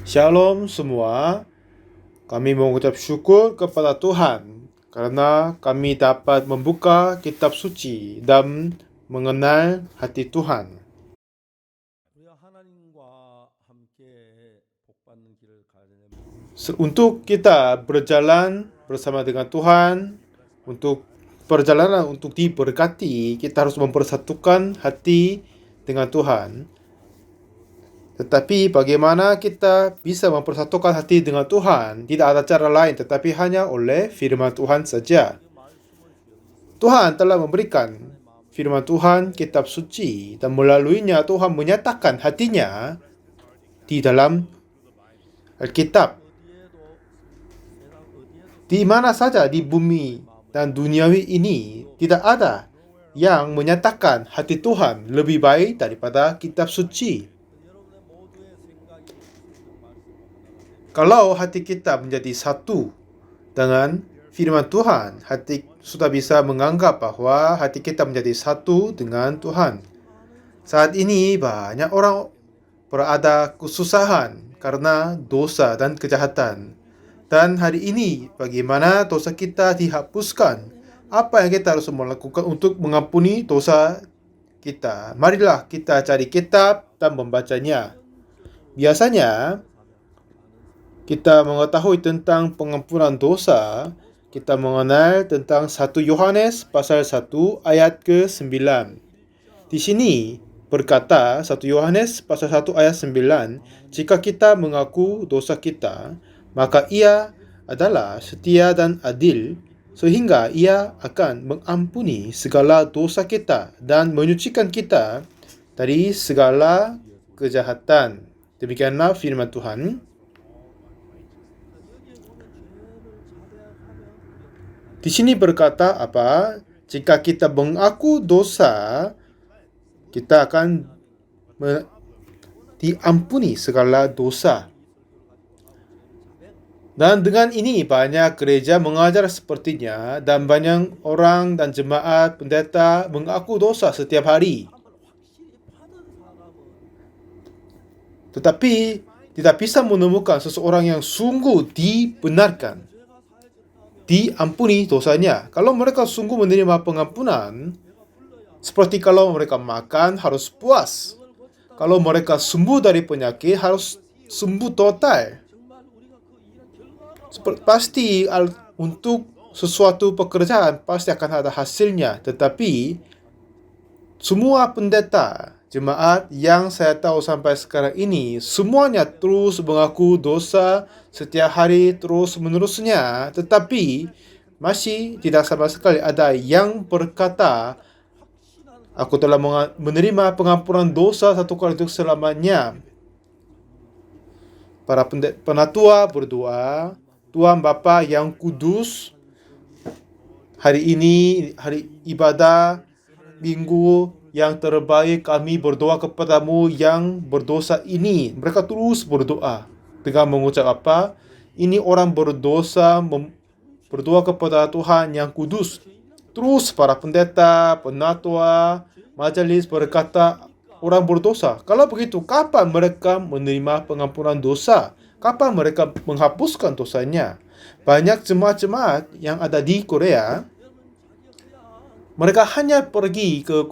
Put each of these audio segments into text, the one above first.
Shalom semua, kami mengucap syukur kepada Tuhan karena kami dapat membuka kitab suci dan mengenal hati Tuhan. 우리가 하나님과 함께 복받는 길을 가야 되면 Untuk kita berjalan bersama dengan Tuhan, untuk perjalanan untuk diberkati, kita harus mempersatukan hati dengan Tuhan. Tetapi bagaimana kita bisa mempersatukan hati dengan Tuhan? Tidak ada cara lain tetapi hanya oleh firman Tuhan saja. Tuhan telah memberikan firman Tuhan, kitab suci, dan melaluinya Tuhan menyatakan hatinya di dalam Alkitab. Di mana saja di bumi dan duniawi ini tidak ada yang menyatakan hati Tuhan lebih baik daripada kitab suci. Kalau hati kita menjadi satu dengan firman Tuhan, hati sudah bisa menganggap bahwa hati kita menjadi satu dengan Tuhan. Saat ini banyak orang berada kesusahan karena dosa dan kejahatan. Dan hari ini bagaimana dosa kita dihapuskan? Apa yang kita harus melakukan untuk mengampuni dosa kita? Marilah kita cari kitab dan membacanya. Biasanya kita mengetahui tentang pengampunan dosa, kita mengenal tentang 1 Yohanes pasal 1 ayat ke-9. Di sini berkata 1 Yohanes pasal 1 ayat 9, jika kita mengaku dosa kita, maka ia adalah setia dan adil, sehingga ia akan mengampuni segala dosa kita dan menyucikan kita dari segala kejahatan. Demikianlah firman Tuhan. Di sini berkata apa? Jika kita mengaku dosa, kita akan diampuni segala dosa. Dan dengan ini banyak gereja mengajar sepertinya dan banyak orang dan jemaat pendeta mengaku dosa setiap hari. Tetapi tidak bisa menemukan seseorang yang sungguh dibenarkan, diampuni dosanya. Kalau mereka sungguh menerima pengampunan, seperti kalau mereka makan harus puas. Kalau mereka sembuh dari penyakit harus sembuh total. Pasti untuk sesuatu pekerjaan pasti akan ada hasilnya. Tetapi semua pendeta, jemaat yang saya tahu sampai sekarang ini, semuanya terus mengaku dosa setiap hari terus menerusnya. Tetapi masih tidak sama sekali ada yang berkata, aku telah menerima pengampunan dosa satu kali untuk selamanya. Para penatua berdoa, Tuhan Bapa yang kudus, hari ini hari ibadah minggu yang terbaik, kami berdoa kepadamu yang berdosa ini. Mereka terus berdoa dengan mengucap apa? Ini orang berdosa berdoa kepada Tuhan yang kudus. Terus para pendeta, penatua, majelis berkata orang berdosa. Kalau begitu, kapan mereka menerima pengampunan dosa? Kapan mereka menghapuskan dosanya? Banyak jemaat-jemaat yang ada di Korea, mereka hanya pergi ke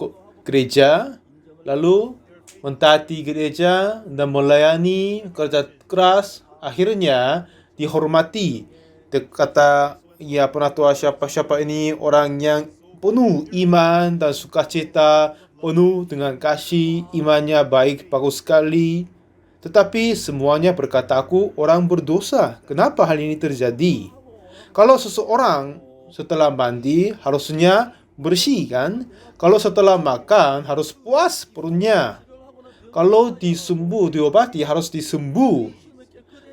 gereja, lalu mentaati gereja dan melayani kerja keras, akhirnya dihormati. Kata ya penatua siapa-siapa ini orang yang penuh iman dan sukacita, penuh dengan kasih, imannya baik, bagus sekali. Tetapi semuanya berkata, aku orang berdosa. Kenapa hal ini terjadi? Kalau seseorang setelah mandi harusnya bersih kan? Kalau setelah makan harus puas perutnya. Kalau disembuh, diobati harus disembuh.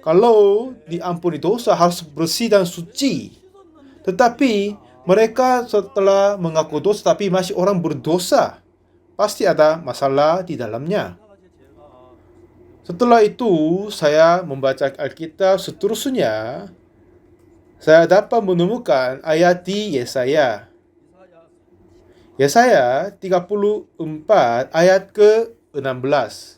Kalau diampuni dosa harus bersih dan suci. Tetapi mereka setelah mengaku dosa tapi masih orang berdosa. Pasti ada masalah di dalamnya. Setelah itu saya membaca Alkitab seterusnya, saya dapat menemukan ayat di Yesaya. Yesaya 34 ayat ke-16.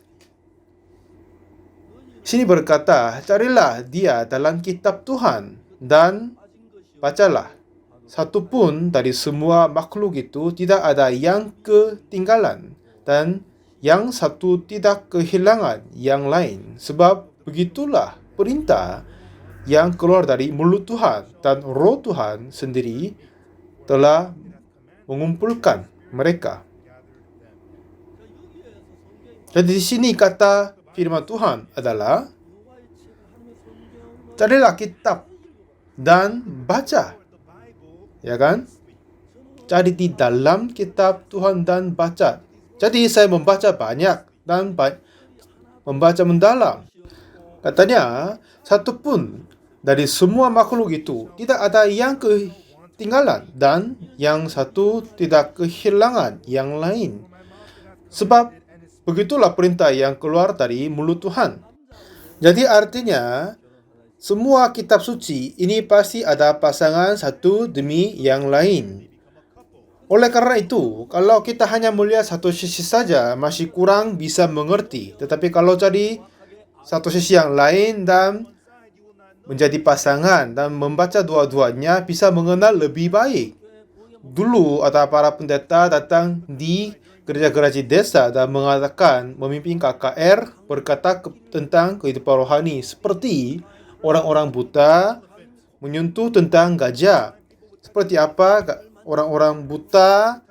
Sini berkata, carilah dia dalam kitab Tuhan dan bacalah. Satu pun dari semua makhluk itu tidak ada yang ketinggalan dan yang satu tidak kehilangan yang lain. Sebab begitulah perintah yang keluar dari mulut Tuhan dan Roh Tuhan sendiri telah mengumpulkan mereka. Jadi di sini kata firman Tuhan adalah carilah kitab dan baca. Ya kan? Cari di dalam kitab Tuhan dan baca. Jadi saya membaca banyak dan membaca mendalam. Katanya, satu pun dari semua makhluk itu tidak ada yang ketinggalan dan yang satu tidak kehilangan yang lain. Sebab begitulah perintah yang keluar dari mulut Tuhan. Jadi artinya, semua kitab suci ini pasti ada pasangan satu demi yang lain. Oleh karena itu, kalau kita hanya melihat satu sisi saja, masih kurang bisa mengerti. Tetapi kalau cari satu sisi yang lain dan menjadi pasangan dan membaca dua-duanya, bisa mengenal lebih baik. Dulu ada para pendeta datang di gereja-gereja desa dan mengatakan, memimpin KKR, berkata tentang kehidupan rohani. Seperti orang-orang buta menyentuh tentang gajah. Seperti apa orang-orang buta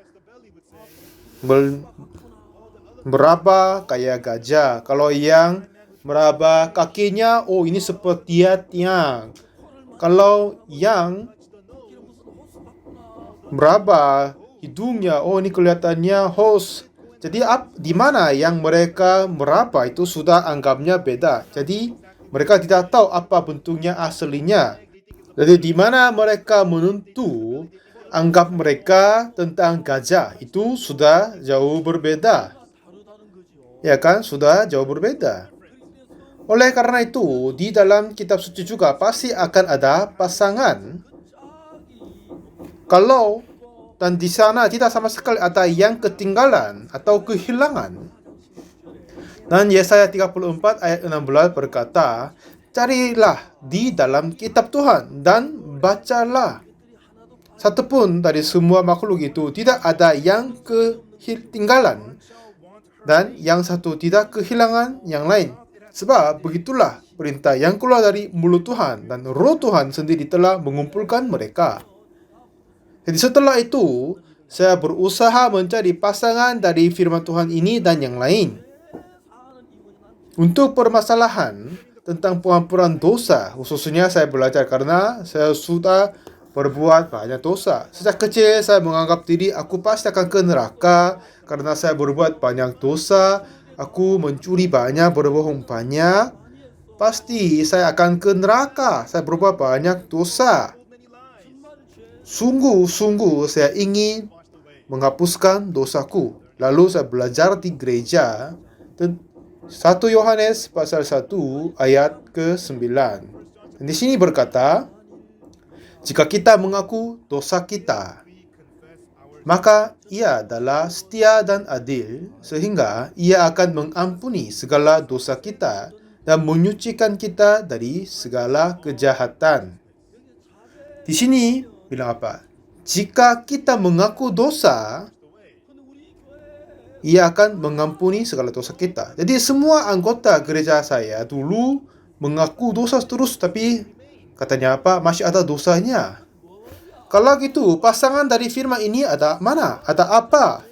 meraba kayak gajah. Kalau yang meraba kakinya, oh ini seperti tiang. Kalau yang meraba hidungnya, oh ini kelihatannya hos. Jadi di mana yang mereka meraba itu sudah anggapnya beda. Jadi mereka tidak tahu apa bentuknya aslinya. Jadi di mana mereka menentu anggap mereka tentang gajah itu sudah jauh berbeda. Ya kan? Sudah jauh berbeda. Oleh karena itu, di dalam kitab suci juga pasti akan ada pasangan. Kalau dan di sana tidak sama sekali ada yang ketinggalan atau kehilangan. Dan Yesaya 34 ayat 16 berkata, carilah di dalam kitab Tuhan dan bacalah. Satupun dari semua makhluk itu tidak ada yang ketinggalan dan yang satu tidak kehilangan yang lain. Sebab begitulah perintah yang keluar dari mulut Tuhan dan Roh Tuhan sendiri telah mengumpulkan mereka. Jadi setelah itu, saya berusaha mencari pasangan dari firman Tuhan ini dan yang lain. Untuk permasalahan tentang pengampunan dosa, khususnya saya belajar karena saya sudah berbuat banyak dosa. Sejak kecil saya menganggap diri aku pasti akan ke neraka karena saya berbuat banyak dosa. Aku mencuri banyak, berbohong banyak. Pasti saya akan ke neraka. Saya berbuat banyak dosa. Sungguh-sungguh saya ingin menghapuskan dosaku. Lalu saya belajar di gereja 1 Yohanes pasal 1 ayat ke-9. Dan di sini berkata, jika kita mengaku dosa kita, maka Ia adalah setia dan adil sehingga Ia akan mengampuni segala dosa kita dan menyucikan kita dari segala kejahatan. Di sini bilang apa? Jika kita mengaku dosa, Ia akan mengampuni segala dosa kita. Jadi semua anggota gereja saya dulu mengaku dosa terus, tapi katanya apa? Masih ada dosanya. Kalau gitu, pasangan dari firman ini ada mana? Ada apa?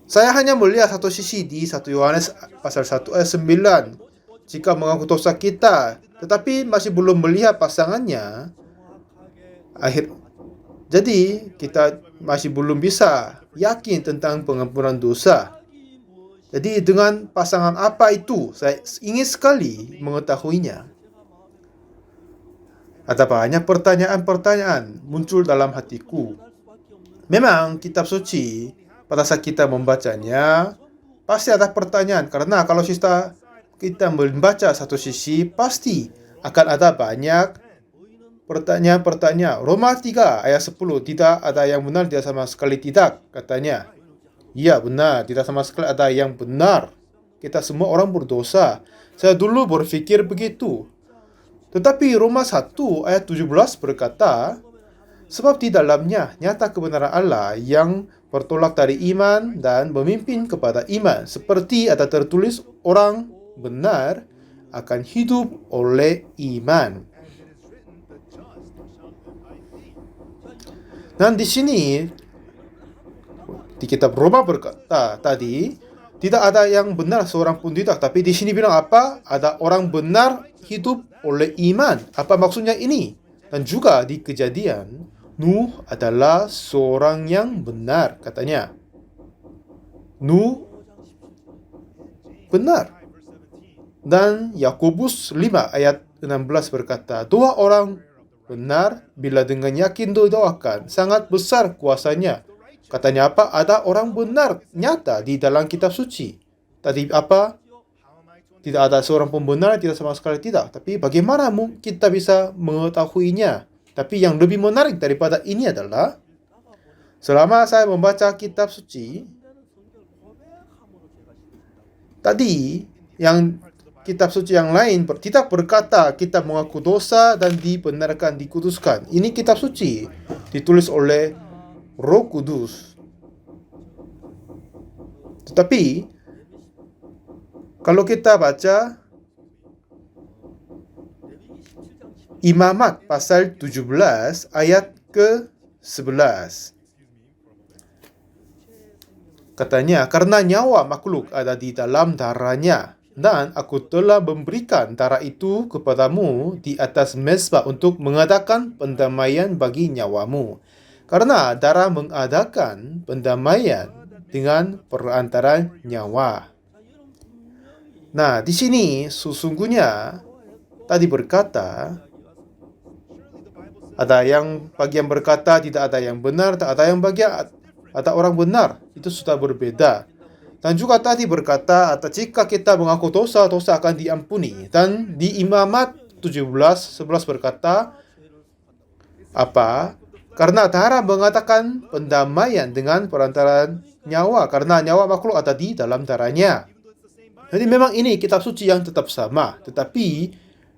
Saya hanya melihat satu sisi di 1 Yohanes pasal 1 ayat 9. Jika mengaku dosa kita, tetapi masih belum melihat pasangannya, jadi kita masih belum bisa yakin tentang pengampunan dosa. Jadi dengan pasangan apa itu? Saya ingin sekali mengetahuinya. Ada banyak pertanyaan-pertanyaan muncul dalam hatiku. Memang kitab suci pada saat kita membacanya pasti ada pertanyaan. Karena kalau kita membaca satu sisi pasti akan ada banyak pertanyaan-pertanyaan. Roma 3 ayat 10, tidak ada yang benar, tidak sama sekali tidak, katanya. Iya benar, tidak sama sekali ada yang benar. kita semua orang berdosa. Saya dulu berpikir begitu. Tetapi Roma 1 ayat 17 berkata, sebab di dalamnya nyata kebenaran Allah yang bertolak dari iman dan memimpin kepada iman. Seperti ada tertulis, orang benar akan hidup oleh iman. Dan di sini di kitab Roma berkata tadi, tidak ada yang benar seorang pun tidak. Tapi di sini bilang apa? Ada orang benar hidup oleh iman. Apa maksudnya ini? Dan juga di Kejadian, Nuh adalah seorang yang benar, katanya. Nuh benar. Dan Yakobus 5 ayat 16 berkata, dua orang benar bila dengan yakin didoakan, sangat besar kuasanya. Katanya apa? Ada orang benar nyata di dalam kitab suci. Tadi apa? Tidak ada seorang pun benar, tidak sama sekali tidak. Tapi bagaimana kita bisa mengetahuinya? Tapi yang lebih menarik daripada ini adalah, selama saya membaca kitab suci, tadi yang kitab suci yang lain tidak berkata kita mengaku dosa dan dibenarkan, dikuduskan. Ini kitab suci ditulis oleh Roh Kudus. Tetapi kalau kita baca Imamat pasal 17 ayat ke-11, katanya, karena nyawa makhluk ada di dalam darahnya, dan aku telah memberikan darah itu kepadamu di atas mezbah untuk mengadakan pendamaian bagi nyawamu. Karena darah mengadakan pendamaian dengan perantara nyawa. Nah, di sini sesungguhnya tadi berkata, ada yang bagian berkata tidak ada yang benar, tak ada yang bagian ada orang benar. Itu sudah berbeda. Dan juga tadi berkata, jika kita mengaku dosa, dosa akan diampuni. Dan di Imamat 17:11 berkata, apa? Karena darah mengatakan pendamaian dengan perantaraan nyawa, karena nyawa makhluk ada di dalam darahnya. Jadi memang ini kitab suci yang tetap sama. Tetapi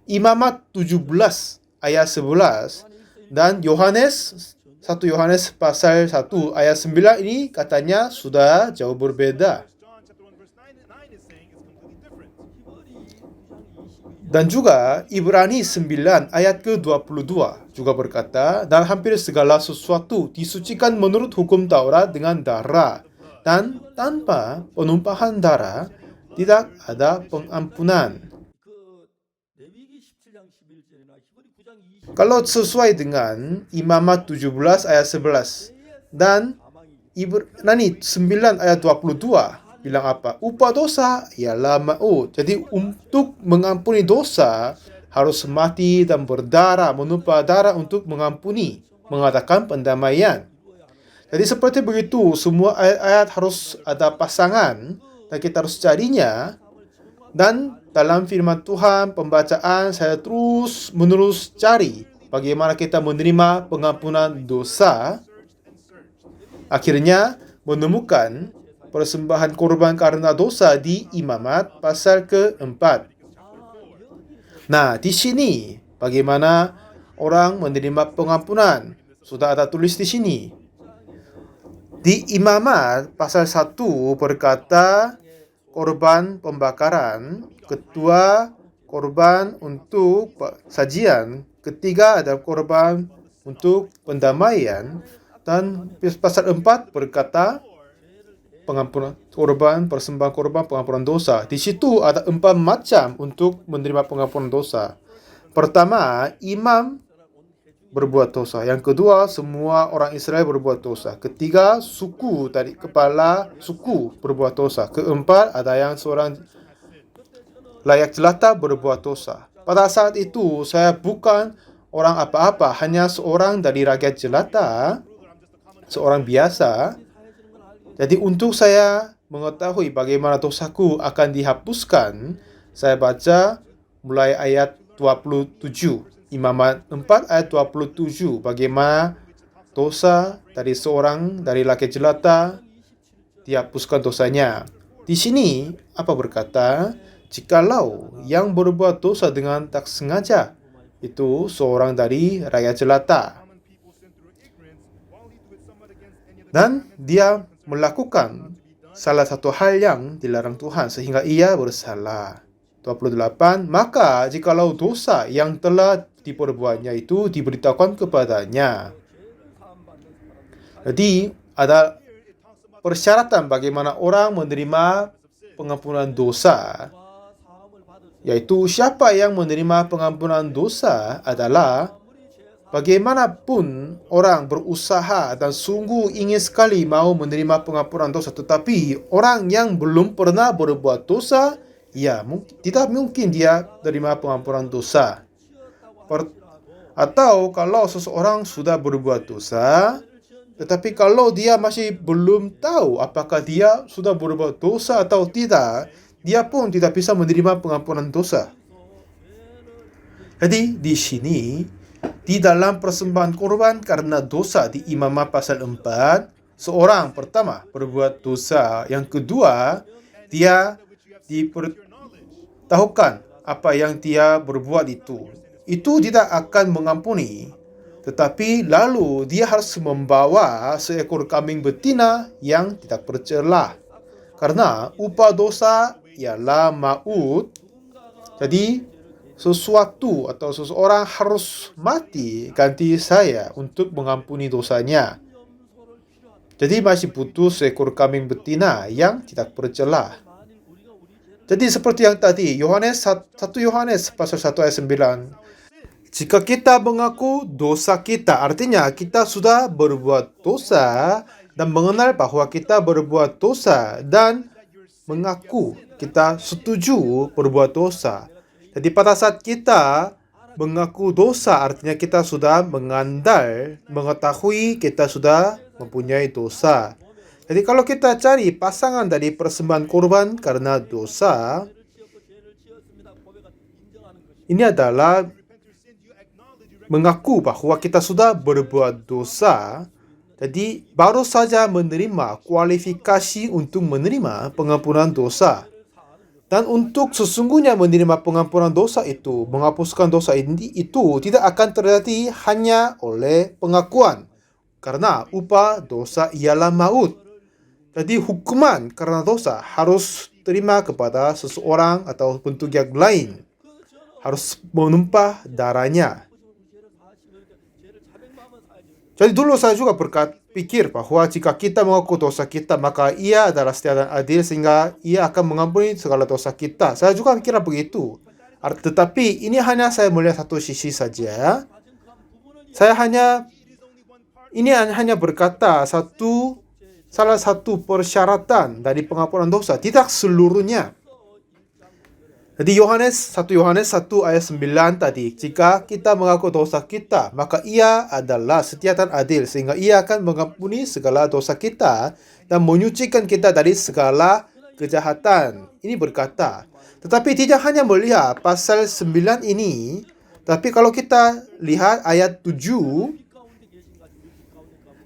Imamat 17 ayat 11 dan Yohanes 1 Yohanes pasal 1 ayat 9 ini katanya sudah jauh berbeda. Dan juga Ibrani 9 ayat ke-22 juga berkata, dan hampir segala sesuatu disucikan menurut hukum Taurat dengan darah, dan tanpa penumpahan darah tidak ada pengampunan. Kalau sesuai dengan Imamat 17 ayat 11 dan Ibrani 9 ayat 22 bilang apa? Upah dosa ialah maut. Jadi untuk mengampuni dosa harus mati dan berdarah, menumpah darah untuk mengampuni, mengadakan pendamaian. Jadi seperti begitu, semua ayat-ayat harus ada pasangan dan kita harus carinya. Dan dalam firman Tuhan, pembacaan saya terus menerus cari bagaimana kita menerima pengampunan dosa. Akhirnya menemukan persembahan korban karena dosa di Imamat pasal ke-4. Nah, di sini bagaimana orang menerima pengampunan? Sudah ada tulis di sini. Di Imamat pasal 1 berkata korban pembakaran, kedua korban untuk sajian, ketiga ada korban untuk pendamaian, dan pasal 4 berkata pengampunan korban, persembahan korban, pengampunan dosa. Di situ ada 4 macam untuk menerima pengampunan dosa. Pertama, imam berbuat dosa. Yang kedua, semua orang Israel berbuat dosa. Ketiga, suku dari kepala suku berbuat dosa. Keempat, ada yang seorang layak jelata berbuat dosa. Pada saat itu, saya bukan orang apa-apa, hanya seorang dari rakyat jelata, seorang biasa. Jadi untuk saya mengetahui bagaimana dosaku akan dihapuskan, saya baca mulai ayat 27. Imamat 4 ayat 27. Bagaimana dosa dari seorang dari rakyat jelata dihapuskan dosanya. Di sini apa berkata, jikalau yang berbuat dosa dengan tak sengaja itu seorang dari rakyat jelata dan dia melakukan salah satu hal yang dilarang Tuhan sehingga ia bersalah. 28. Maka jikalau dosa yang telah diperbuatnya itu diberitahukan kepadanya. Jadi ada persyaratan bagaimana orang menerima pengampunan dosa, yaitu siapa yang menerima pengampunan dosa adalah bagaimanapun orang berusaha dan sungguh ingin sekali mau menerima pengampunan dosa, tetapi orang yang belum pernah berbuat dosa, tidak mungkin dia menerima pengampunan dosa. Atau kalau seseorang sudah berbuat dosa, tetapi kalau dia masih belum tahu apakah dia sudah berbuat dosa atau tidak, dia pun tidak bisa menerima pengampunan dosa. Jadi di sini, di dalam persembahan korban karena dosa di Imamah pasal 4, seorang pertama berbuat dosa, yang kedua dia diberitahukan apa yang dia berbuat itu tidak akan mengampuni, tetapi lalu dia harus membawa seekor kambing betina yang tidak bercelah, karena upah dosa ialah maut. Jadi sesuatu atau seseorang harus mati ganti saya untuk mengampuni dosanya. Jadi masih butuh seekor kambing betina yang tidak bercelah. Jadi seperti yang tadi, 1 Yohanes pasal 1 ayat 9. Jika kita mengaku dosa kita, artinya kita sudah berbuat dosa dan mengenal bahwa kita berbuat dosa dan mengaku kita setuju berbuat dosa. Jadi pada saat kita mengaku dosa, artinya kita sudah mengetahui kita sudah mempunyai dosa. Jadi kalau kita cari pasangan dari persembahan korban karena dosa, ini adalah mengaku bahwa kita sudah berbuat dosa, jadi baru saja menerima kualifikasi untuk menerima pengampunan dosa. Dan untuk sesungguhnya menerima pengampunan dosa itu, menghapuskan dosa itu tidak akan terjadi hanya oleh pengakuan, karena upah dosa ialah maut. Jadi hukuman karena dosa harus terima kepada seseorang atau bentuk yang lain, harus menumpah darahnya. Jadi dulu saya juga berpikir bahwa jika kita mengaku dosa kita, maka ia adalah setia dan adil sehingga ia akan mengampuni segala dosa kita. Saya juga kira begitu. Tetapi ini hanya saya melihat satu sisi saja. Ini hanya berkata salah satu persyaratan dari pengampunan dosa, tidak seluruhnya. Jadi 1 Yohanes 1 ayat 9 tadi, jika kita mengaku dosa kita, maka ia adalah setia dan adil sehingga ia akan mengampuni segala dosa kita dan menyucikan kita dari segala kejahatan. Ini berkata, tetapi tidak hanya melihat pasal 9 ini, tapi kalau kita lihat ayat 7,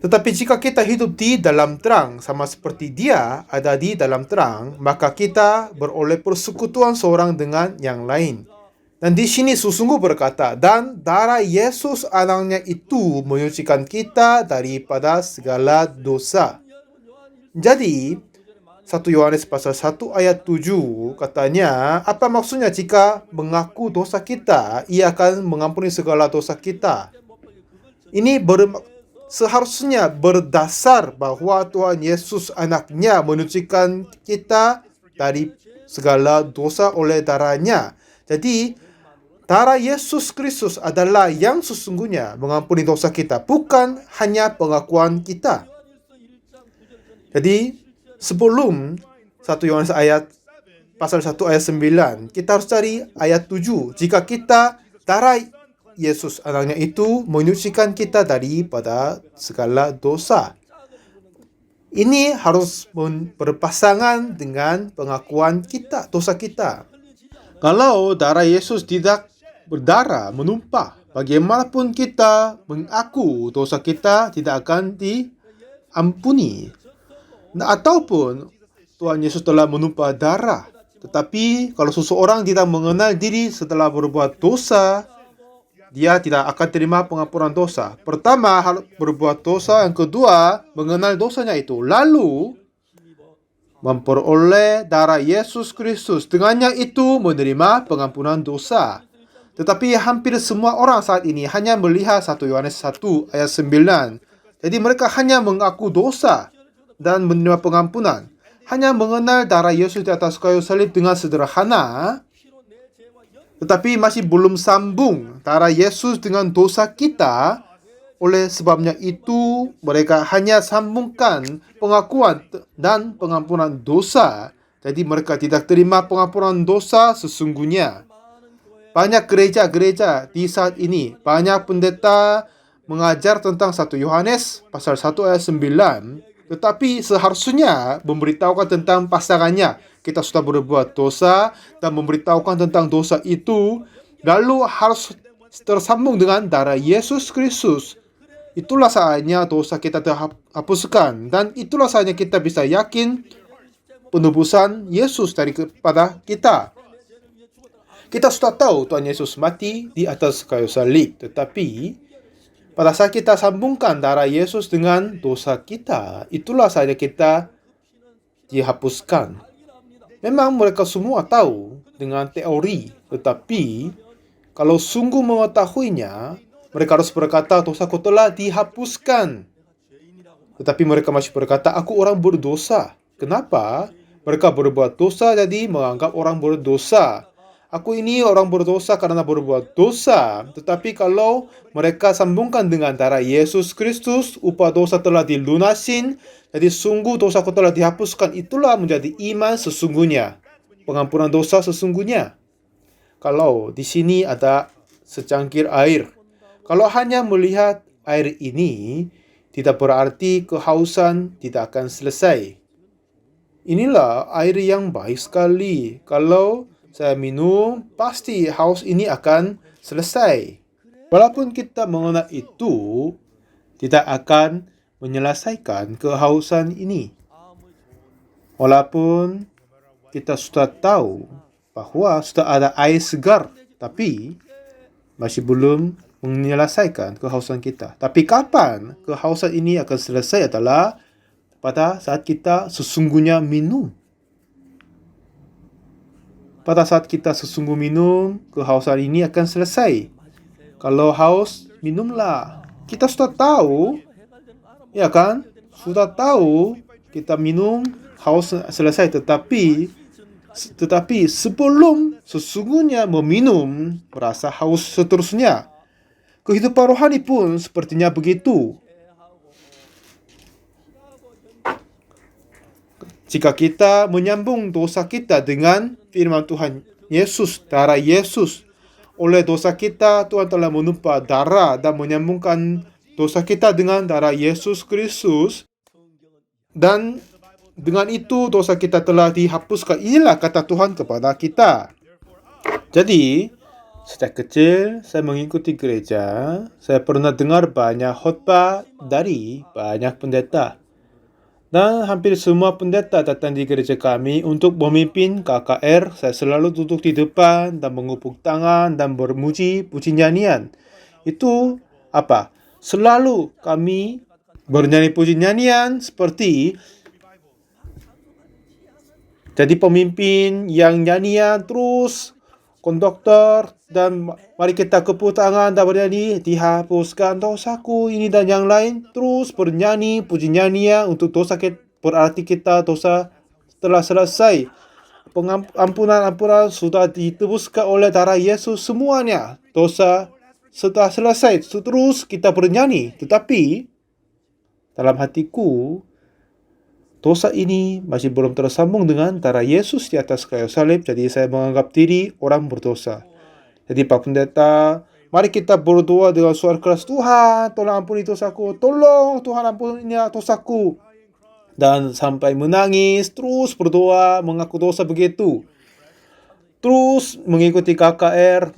tetapi jika kita hidup di dalam terang sama seperti dia ada di dalam terang, maka kita beroleh persekutuan seorang dengan yang lain. Dan di sini sesungguh berkata, dan darah Yesus anaknya itu menyucikan kita daripada segala dosa. Jadi 1 Yohanes pasal 1 ayat 7 katanya, apa maksudnya jika mengaku dosa kita, ia akan mengampuni segala dosa kita. Ini seharusnya berdasar bahwa Tuhan Yesus anaknya menyucikan kita dari segala dosa oleh darahnya. Jadi darah Yesus Kristus adalah yang sesungguhnya mengampuni dosa kita, bukan hanya pengakuan kita. Jadi sebelum 1 Yohanes pasal 1 ayat 9, kita harus cari ayat 7. Jika kita darah Yesus anaknya itu menyucikan kita daripada segala dosa. Ini harus berpasangan dengan pengakuan kita, dosa kita. Kalau darah Yesus tidak berdarah, menumpah, bagaimanapun kita mengaku dosa kita tidak akan diampuni. Ataupun Tuhan Yesus telah menumpah darah. Tetapi kalau seseorang tidak mengenal diri setelah berbuat dosa, dia tidak akan terima pengampunan dosa. Pertama, harus berbuat dosa. Yang kedua, mengenal dosanya itu. Lalu, memperoleh darah Yesus Kristus. Dengannya itu menerima pengampunan dosa. Tetapi hampir semua orang saat ini hanya melihat 1 Yohanes 1 ayat 9. Jadi mereka hanya mengaku dosa dan menerima pengampunan. Hanya mengenal darah Yesus di atas kayu salib dengan sederhana, tetapi masih belum sambung darah Yesus dengan dosa kita. Oleh sebabnya itu, mereka hanya sambungkan pengakuan dan pengampunan dosa. Jadi mereka tidak terima pengampunan dosa sesungguhnya. Banyak gereja-gereja di saat ini, banyak pendeta mengajar tentang 1 Yohanes pasal 1 ayat 9, tetapi seharusnya memberitahukan tentang pasangannya. Kita sudah berbuat dosa dan memberitahukan tentang dosa itu, lalu harus tersambung dengan darah Yesus Kristus. Itulah saatnya dosa kita terhapuskan, dan itulah saatnya kita bisa yakin penebusan Yesus daripada kita. Kita sudah tahu Tuhan Yesus mati di atas kayu salib, tetapi pada saat kita sambungkan darah Yesus dengan dosa kita, itulah saatnya kita dihapuskan. Memang mereka semua tahu dengan teori, tetapi kalau sungguh mengetahuinya, mereka harus berkata, dosaku telah dihapuskan. Tetapi mereka masih berkata, aku orang berdosa. Kenapa? Mereka berbuat dosa, jadi menganggap orang berdosa. Aku ini orang berdosa karena berbuat dosa. Tetapi kalau mereka sambungkan dengan darah Yesus Kristus, upah dosa telah dilunasin, jadi sungguh dosaku telah dihapuskan. Itulah menjadi iman sesungguhnya, pengampunan dosa sesungguhnya. Kalau di sini ada secangkir air, kalau hanya melihat air ini, tidak berarti kehausan tidak akan selesai. Inilah air yang baik sekali. Kalau saya minum, pasti haus ini akan selesai. Walaupun kita mengenal itu, tidak akan menyelesaikan kehausan ini. Walaupun kita sudah tahu bahwa sudah ada air segar, tapi masih belum menyelesaikan kehausan kita. Tapi kapan kehausan ini akan selesai adalah pada saat kita sesungguhnya minum. Pada saat kita sesungguh minum, kehausan ini akan selesai. Kalau haus, minumlah. Kita sudah tahu, ya kan? Sudah tahu kita minum, haus selesai. Tetapi sebelum sesungguhnya meminum, merasa haus seterusnya. Kehidupan rohani pun sepertinya begitu. Jika kita menyambung dosa kita dengan firman Tuhan Yesus, darah Yesus, oleh dosa kita Tuhan telah menumpah darah dan menyambungkan dosa kita dengan darah Yesus Kristus, dan dengan itu dosa kita telah dihapuskan. Inilah kata Tuhan kepada kita. Jadi sejak kecil saya mengikuti gereja, saya pernah dengar banyak khotbah dari banyak pendeta. Dan hampir semua pendeta datang di gereja kami untuk memimpin KKR. Saya selalu duduk di depan dan mengepuk tangan dan bermuji puji nyanyian. Itu apa? Selalu kami bernyanyi puji nyanyian seperti jadi pemimpin yang nyanyian terus, konduktor, dan mari kita kepuk tangan dan bernyanyi, dihapuskan dosaku ini dan yang lain, terus bernyanyi puji nyanyian untuk dosa kita, berarti kita dosa telah selesai. Ampunan sudah ditebuskan oleh darah Yesus semuanya. Dosa sudah selesai. Terus kita bernyanyi, tetapi dalam hatiku dosa ini masih belum tersambung dengan darah Yesus di atas kayu salib. Jadi saya menganggap diri orang berdosa. Jadi Pak Pendeta, mari kita berdoa dengan suara keras, Tuhan tolong ampuni dosaku, tolong Tuhan ampuni dosaku. Dan sampai menangis, terus berdoa, mengaku dosa begitu. Terus mengikuti KKR,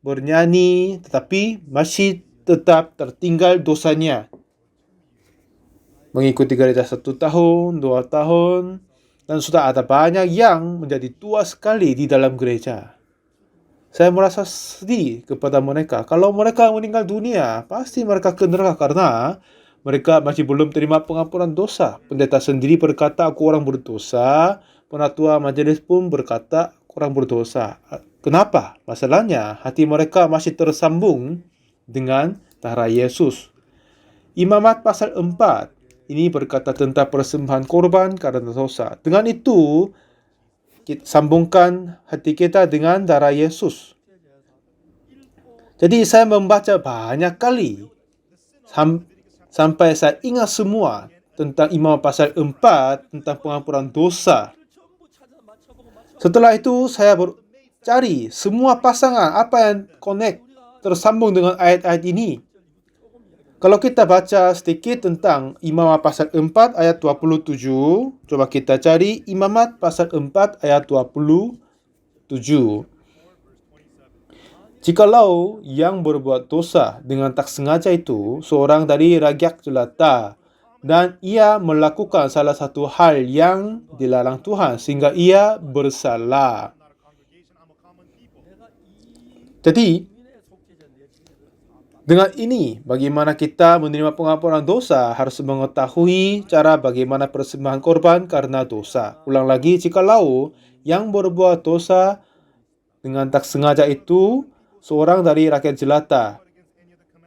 bernyanyi, tetapi masih tetap tertinggal dosanya. Mengikuti gereja 1 tahun, 2 tahun, Dan sudah ada banyak yang menjadi tua sekali di dalam gereja. Saya merasa sedih kepada mereka. Kalau mereka meninggal dunia, pasti mereka ke neraka karena mereka masih belum terima pengampunan dosa. Pendeta sendiri berkata, aku orang berdosa. Penatua majelis pun berkata, aku orang berdosa. Kenapa? Masalahnya, hati mereka masih tersambung dengan darah Yesus. Imamat pasal 4 ini berkata tentang persembahan korban karena dosa. Dengan itu, kita sambungkan hati kita dengan darah Yesus. Jadi saya membaca banyak kali sampai saya ingat semua tentang Imamat pasal 4 tentang pengampunan dosa. Setelah itu saya cari semua pasangan apa yang connect tersambung dengan ayat-ayat ini. Kalau kita baca sedikit tentang Imamat pasal 4 ayat 27, coba kita cari Imamat pasal 4 ayat 27. Jikalau yang berbuat dosa dengan tak sengaja itu seorang dari rakyat jelata dan ia melakukan salah satu hal yang dilarang Tuhan sehingga ia bersalah. Jadi, dengan ini, bagaimana kita menerima pengampunan dosa harus mengetahui cara bagaimana persembahan korban karena dosa. Ulang lagi, jikalau yang berbuat dosa dengan tak sengaja itu seorang dari rakyat jelata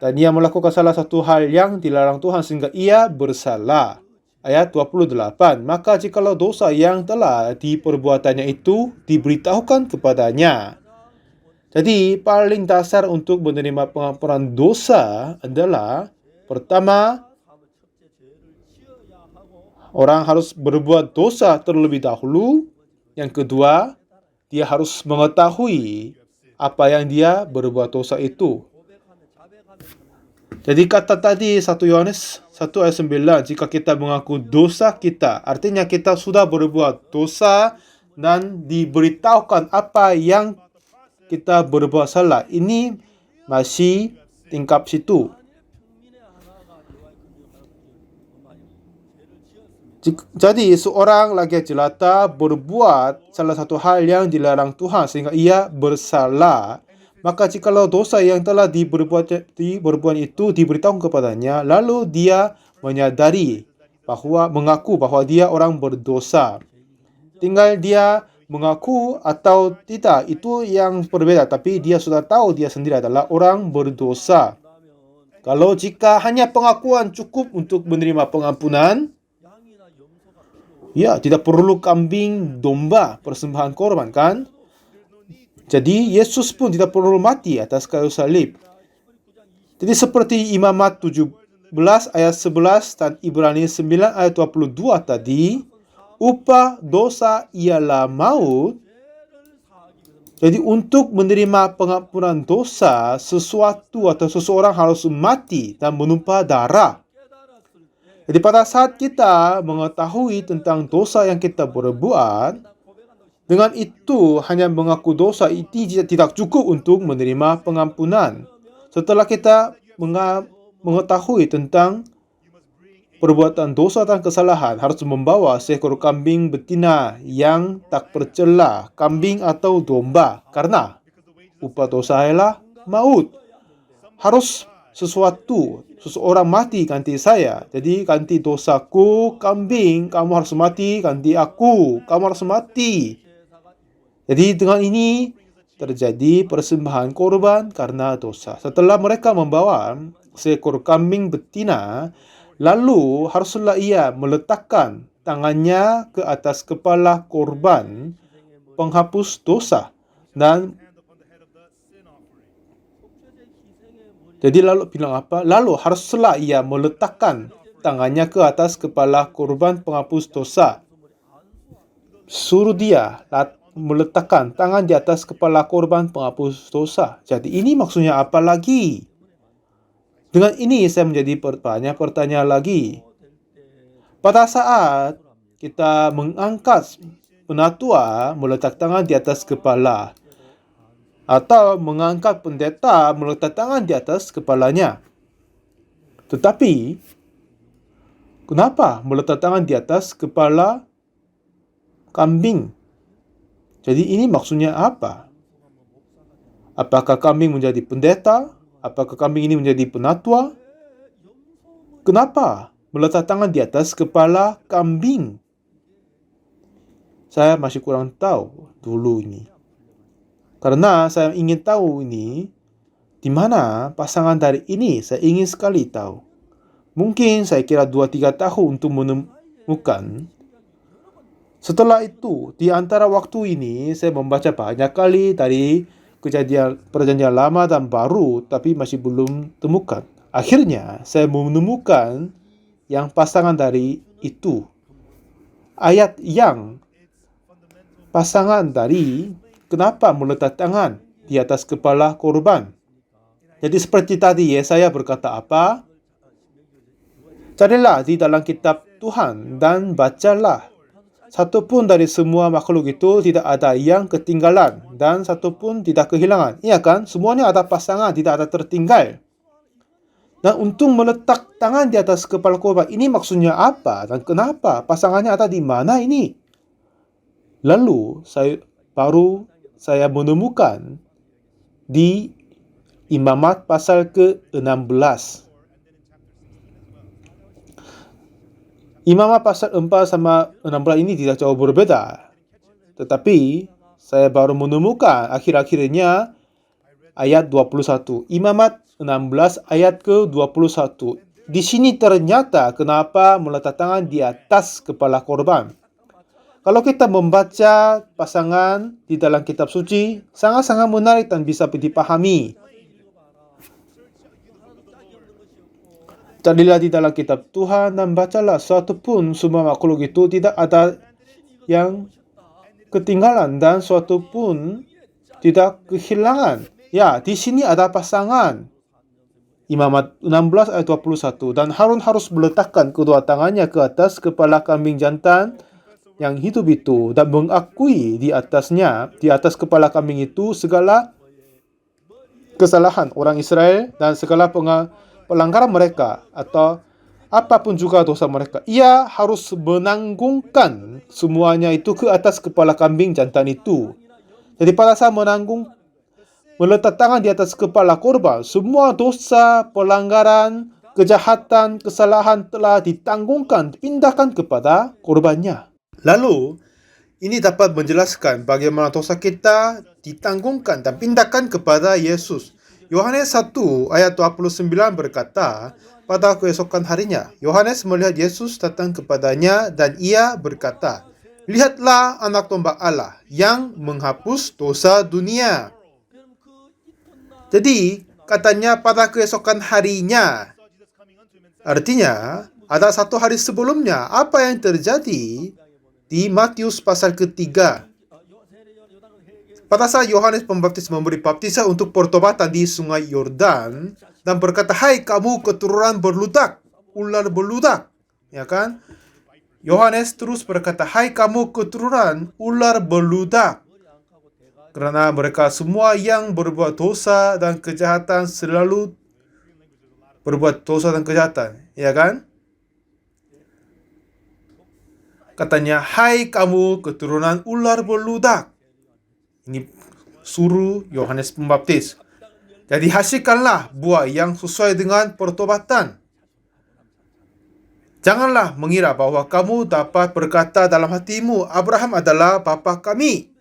dan ia melakukan salah satu hal yang dilarang Tuhan sehingga ia bersalah. Ayat 28. Maka jikalau dosa yang telah diperbuatannya itu diberitahukan kepadanya. Jadi, paling dasar untuk menerima pengampunan dosa adalah pertama, orang harus berbuat dosa terlebih dahulu. Yang kedua, dia harus mengetahui apa yang dia berbuat dosa itu. Jadi kata tadi 1 Yohanes 1 ayat 9, jika kita mengaku dosa kita, artinya kita sudah berbuat dosa dan diberitahukan apa yang kita berbuat salah. Ini masih tingkap situ. Jadi seorang rakyat jelata berbuat salah satu hal yang dilarang Tuhan sehingga ia bersalah. Maka jikalau dosa yang telah diberbuat itu diberitahu kepadanya, lalu dia menyadari mengaku bahwa dia orang berdosa. Tinggal dia mengaku atau tidak, itu yang berbeda. Tapi dia sudah tahu dia sendiri adalah orang berdosa. Kalau jika hanya pengakuan cukup untuk menerima pengampunan, ya, tidak perlu kambing domba persembahan korban, kan? Jadi Yesus pun tidak perlu mati atas kayu salib. Jadi seperti Imamat 17 ayat 11 dan Ibrani 9 ayat 22 tadi, upah dosa ialah maut. Jadi untuk menerima pengampunan dosa, sesuatu atau seseorang harus mati dan menumpah darah. Jadi pada saat kita mengetahui tentang dosa yang kita berbuat, dengan itu hanya mengaku dosa itu tidak cukup untuk menerima pengampunan. Setelah kita mengetahui tentang perbuatan dosa dan kesalahan, harus membawa seekor kambing betina yang tak bercela, kambing atau domba, karena upah dosa ialah maut. Harus seseorang mati ganti saya. Jadi ganti dosaku, kambing, kamu harus mati, ganti aku, kamu harus mati. Jadi dengan ini terjadi persembahan korban karena dosa. Setelah mereka membawa seekor kambing betina, lalu haruslah ia meletakkan tangannya ke atas kepala korban penghapus dosa. Dan jadi lalu bilang apa? Lalu haruslah ia meletakkan tangannya ke atas kepala korban penghapus dosa. Suruh dia meletakkan tangan di atas kepala korban penghapus dosa. Jadi ini maksudnya apa lagi? Dengan ini saya menjadi pertanyaan lagi. Pada saat kita mengangkat penatua meletak tangan di atas kepala, atau mengangkat pendeta meletak tangan di atas kepalanya. Tetapi kenapa meletak tangan di atas kepala kambing. Jadi ini maksudnya apa? Apakah kambing menjadi pendeta? Apakah kambing ini menjadi penatua? Kenapa meletak tangan di atas kepala kambing? Saya masih kurang tahu dulu ini. Karena saya ingin tahu ini, di mana pasangan dari ini, saya ingin sekali tahu. Mungkin saya kira 2-3 tahun untuk menemukan. Setelah itu, di antara waktu ini, saya membaca banyak kali dari perjanjian lama dan baru, tapi masih belum temukan. Akhirnya, saya menemukan yang pasangan dari itu. Ayat yang pasangan dari kenapa meletak tangan di atas kepala korban. Jadi seperti tadi Yesaya berkata apa? Carilah di dalam kitab Tuhan dan bacalah. Satupun dari semua makhluk itu tidak ada yang ketinggalan dan satupun tidak kehilangan. Iya kan? Semuanya ada pasangan, tidak ada tertinggal. Dan untuk meletak tangan di atas kepala korban, ini maksudnya apa? Dan kenapa? Pasangannya ada di mana ini? Lalu saya menemukan di Imamat pasal ke-16. Imamat pasal 4 sama 16 ini tidak jauh berbeda. Tetapi saya baru menemukan akhir-akhirnya ayat 21. Imamat 16 ayat ke-21. Di sini ternyata kenapa meletak tangan di atas kepala korban. Kalau kita membaca pasangan di dalam kitab suci, sangat-sangat menarik dan bisa dipahami. Carilah di dalam kitab Tuhan dan bacalah, suatu pun semua makhluk itu tidak ada yang ketinggalan dan suatu pun tidak kehilangan. Ya, di sini ada pasangan. Imamat 16 ayat 21. Dan Harun harus meletakkan kedua tangannya ke atas kepala kambing jantan yang hidup itu dan mengakui di atas kepala kambing itu segala kesalahan orang Israel dan segala pelanggaran mereka atau apapun juga dosa mereka. Ia harus menanggungkan semuanya itu ke atas kepala kambing jantan itu. Jadi pada saat meletak tangan di atas kepala korban, semua dosa, pelanggaran, kejahatan, kesalahan telah ditanggungkan, dipindahkan kepada korbannya. Lalu, ini dapat menjelaskan bagaimana dosa kita ditanggungkan dan pindahkan kepada Yesus. Yohanes 1 ayat 29 berkata, pada keesokan harinya, Yohanes melihat Yesus datang kepadanya dan ia berkata, lihatlah anak domba Allah yang menghapus dosa dunia. Jadi, katanya pada keesokan harinya. Artinya, ada satu hari sebelumnya. Apa yang terjadi di Matius pasal ke-3? Pada saat Yohanes Pembaptis memberi baptisan untuk pertobatan di sungai Yordan dan berkata, hai kamu keturunan berludak, ular berludak. Ya kan? Yohanes terus berkata, hai kamu keturunan ular berludak. Karena mereka semua yang berbuat dosa dan kejahatan selalu berbuat dosa dan kejahatan. Ya kan? Katanya, hai kamu keturunan ular berludak. Ini suruh Yohanes Pembaptis. Jadi hasilkanlah buah yang sesuai dengan pertobatan. Janganlah mengira bahwa kamu dapat berkata dalam hatimu, Abraham adalah bapa kami.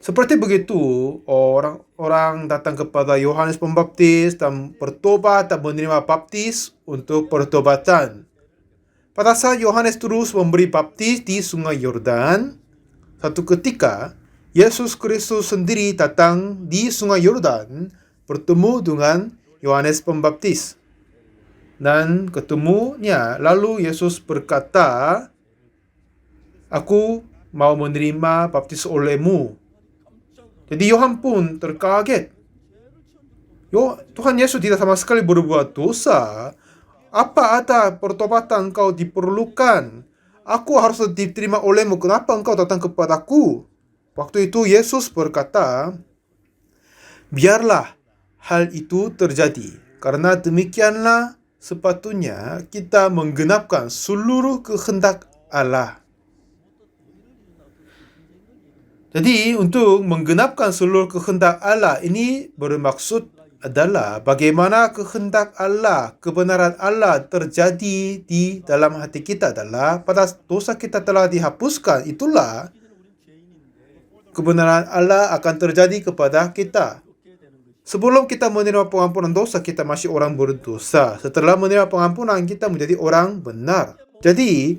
Seperti begitu, orang datang kepada Yohanes Pembaptis dan bertobat dan menerima baptis untuk pertobatan. Pada saat Yohanes terus memberi baptis di sungai Yordan, satu ketika, Yesus Kristus sendiri datang di sungai Yordan bertemu dengan Yohanes Pembaptis. Dan ketemunya, lalu Yesus berkata, aku mau menerima baptis olehmu. Jadi Yohanes pun terkaget. Tuhan Yesus tidak sama sekali berbuat dosa. Apa ada pertobatan engkau diperlukan? Aku harus diterima olehmu. Kenapa engkau datang kepadaku? Waktu itu Yesus berkata, biarlah hal itu terjadi. Karena demikianlah sepatutnya kita menggenapkan seluruh kehendak Allah. Jadi untuk menggenapkan seluruh kehendak Allah ini bermaksud adalah bagaimana kehendak Allah, kebenaran Allah terjadi di dalam hati kita adalah pada dosa kita telah dihapuskan. Itulah kebenaran Allah akan terjadi kepada kita. Sebelum kita menerima pengampunan dosa, kita masih orang berdosa. Setelah menerima pengampunan, kita menjadi orang benar. Jadi,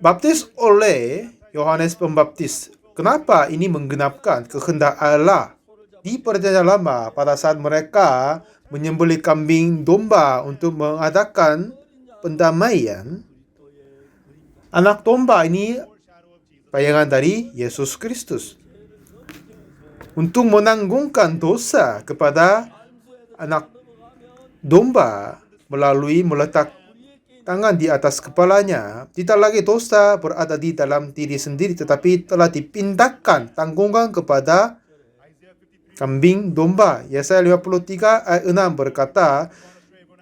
baptis oleh Yohanes Pembaptis. Kenapa ini menggenapkan kehendak Allah? Di Perjanjian Lama, pada saat mereka menyembelih kambing domba untuk mengadakan pendamaian, anak domba ini bayangan dari Yesus Kristus. Untuk menanggungkan dosa kepada anak domba melalui meletak tangan di atas kepalanya, tidak lagi dosa berada di dalam diri sendiri, tetapi telah dipindahkan tanggungan kepada kambing domba. Yesaya 53 ayat 6 berkata,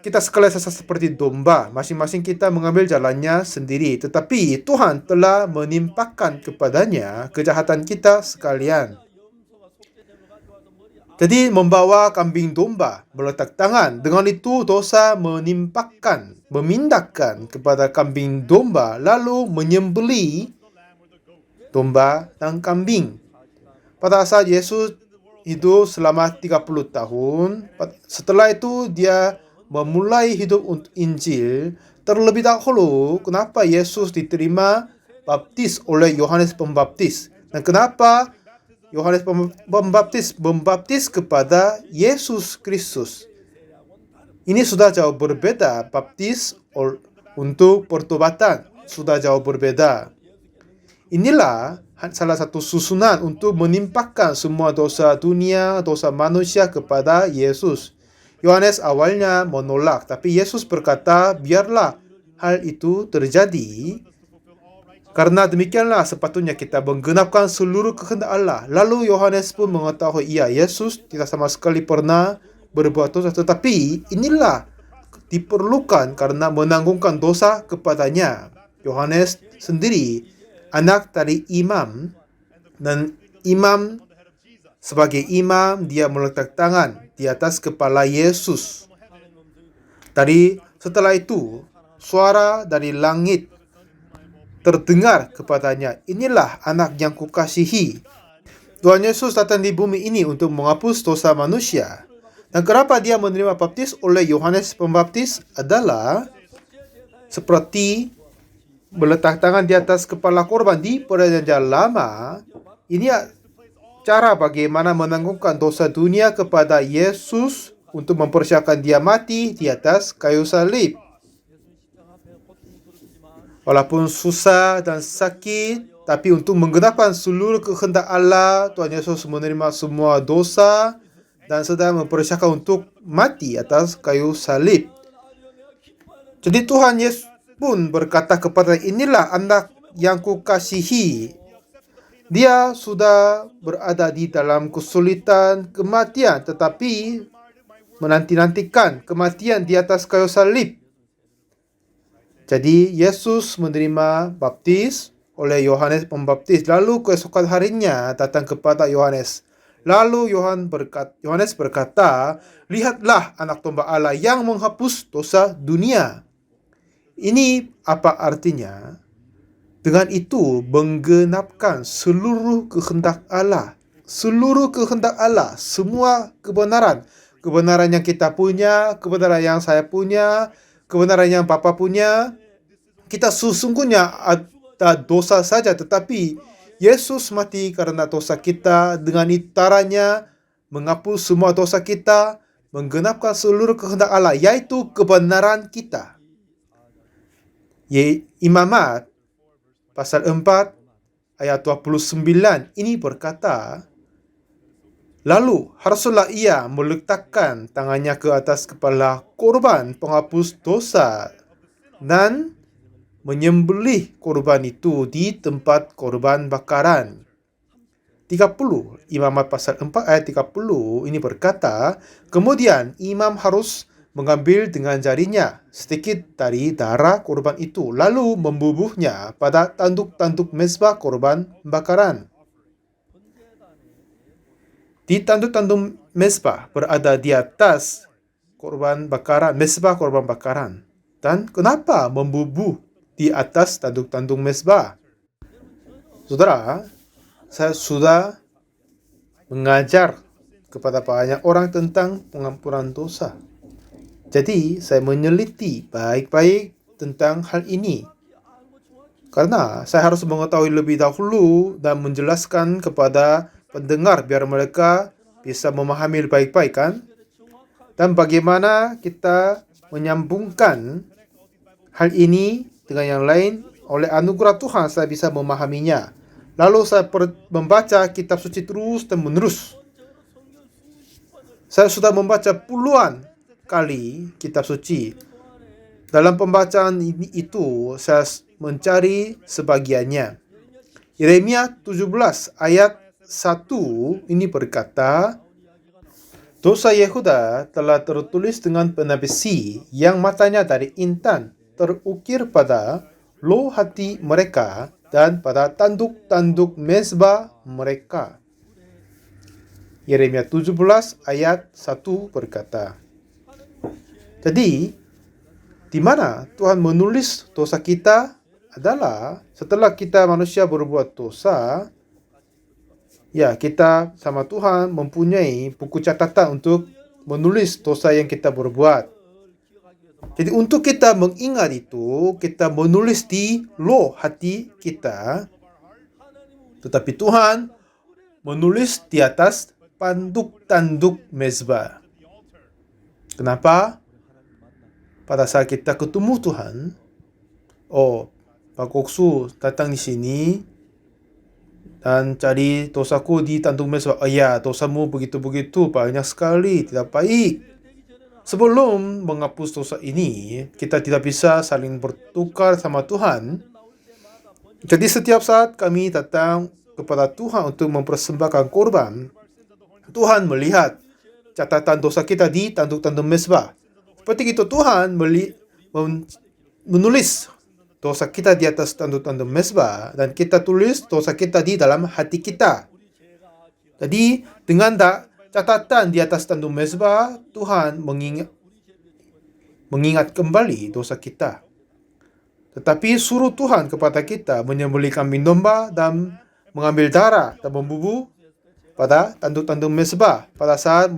kita sekalian seperti domba, masing-masing kita mengambil jalannya sendiri, tetapi Tuhan telah menimpakan kepadanya kejahatan kita sekalian. Jadi membawa kambing domba, meletak tangan. Dengan itu dosa memindahkan kepada kambing domba, lalu menyembelih domba dan kambing. Pada saat Yesus hidup selama 30 tahun, setelah itu dia memulai hidup untuk Injil. Terlebih dahulu, kenapa Yesus diterima baptis oleh Yohanes Pembaptis? Dan kenapa Yohanes membaptis kepada Yesus Kristus? Ini sudah jauh berbeda. Baptis untuk pertobatan sudah jauh berbeda. Inilah salah satu susunan untuk menimpakan semua dosa dunia, dosa manusia kepada Yesus. Yohanes awalnya menolak, tapi Yesus berkata, biarlah hal itu terjadi. Karena demikianlah sepatutnya kita menggenapkan seluruh kehendak Allah. Lalu Yohanes pun mengetahui, iya, Yesus tidak sama sekali pernah berbuat dosa, tetapi inilah diperlukan karena menanggungkan dosa kepadanya. Yohanes sendiri anak dari imam, dan imam sebagai imam dia meletak tangan di atas kepala Yesus. Setelah itu suara dari langit terdengar kepadanya, inilah anak yang kukasihi. Tuhan Yesus datang di bumi ini untuk menghapus dosa manusia. Dan kenapa dia menerima baptis oleh Yohanes Pembaptis adalah seperti meletak tangan di atas kepala korban di Perjanjian Lama. Ini cara bagaimana menanggungkan dosa dunia kepada Yesus untuk mempersiapkan dia mati di atas kayu salib. Walaupun susah dan sakit, tapi untuk menggenapkan seluruh kehendak Allah, Tuhan Yesus menerima semua dosa dan sedang mempersiapkan untuk mati atas kayu salib. Jadi Tuhan Yesus pun berkata kepada, inilah anak yang kukasihi. Dia sudah berada di dalam kesulitan kematian, tetapi menanti-nantikan kematian di atas kayu salib. Jadi Yesus menerima baptis oleh Yohanes Pembaptis. Lalu keesokan harinya datang kepada Yohanes. Lalu Yohanes berkata, lihatlah anak domba Allah yang menghapus dosa dunia. Ini apa artinya? Dengan itu menggenapkan seluruh kehendak Allah. Seluruh kehendak Allah, semua kebenaran. Kebenaran yang kita punya, kebenaran yang saya punya, kebenaran yang Bapa punya. Kita sesungguhnya ada dosa saja, tetapi Yesus mati karena dosa kita. Dengan caranya menghapus semua dosa kita, menggenapkan seluruh kehendak Allah, yaitu kebenaran kita. Imamat pasal 4 ayat 29 ini berkata, lalu haruslah ia meletakkan tangannya ke atas kepala korban penghapus dosa dan menyembelih korban itu di tempat korban bakaran. 30, Imamat pasal 4 ayat 30 ini berkata, kemudian imam harus mengambil dengan jarinya sedikit dari darah korban itu, lalu membubuhnya pada tanduk-tanduk mezbah korban bakaran. di tanduk-tanduk mezbah berada di atas korban bakaran, mezbah korban bakaran. Dan kenapa membubuh di atas tanduk-tanduk mezbah? Saudara, saya sudah mengajar kepada banyak orang tentang pengampunan dosa. Jadi, saya meneliti baik-baik tentang hal ini. Karena saya harus mengetahui lebih dahulu dan menjelaskan kepada pendengar biar mereka bisa memahami baik-baik kan? Dan bagaimana kita menyambungkan hal ini dengan yang lain, oleh anugerah Tuhan saya bisa memahaminya. Lalu saya membaca kitab suci terus dan menerus. Saya sudah membaca puluhan kali kitab suci. Dalam pembacaan itu saya mencari sebagiannya. Yeremia 17 ayat 1 ini berkata, dosa Yehuda telah tertulis dengan pena besi yang matanya dari intan terukir pada loh hati mereka dan pada tanduk-tanduk mezbah mereka. Yeremia 17 ayat 1 berkata. Jadi, di mana Tuhan menulis dosa kita adalah setelah kita manusia berbuat dosa, ya kita sama Tuhan mempunyai buku catatan untuk menulis dosa yang kita berbuat. Jadi untuk kita mengingat itu, kita menulis di loh hati kita. Tetapi Tuhan menulis di atas tanduk-tanduk mezbah. Kenapa? Pada saat kita ketemu Tuhan, Pak Koksu datang di sini dan cari dosaku di tanduk mezbah. Ya, dosamu begitu-begitu banyak sekali, tidak baik. Sebelum menghapus dosa ini, kita tidak bisa saling bertukar sama Tuhan. Jadi setiap saat kami datang kepada Tuhan untuk mempersembahkan korban, Tuhan melihat catatan dosa kita di tanduk-tanduk mezbah. Seperti itu Tuhan menulis dosa kita di atas tanduk-tanduk mezbah dan kita tulis dosa kita di dalam hati kita. Jadi dengan catatan di atas tanduk mezbah, Tuhan mengingat kembali dosa kita. Tetapi suruh Tuhan kepada kita menyembelih kambing domba dan mengambil darah dan membubuh pada tanduk-tanduk mezbah. Pada saat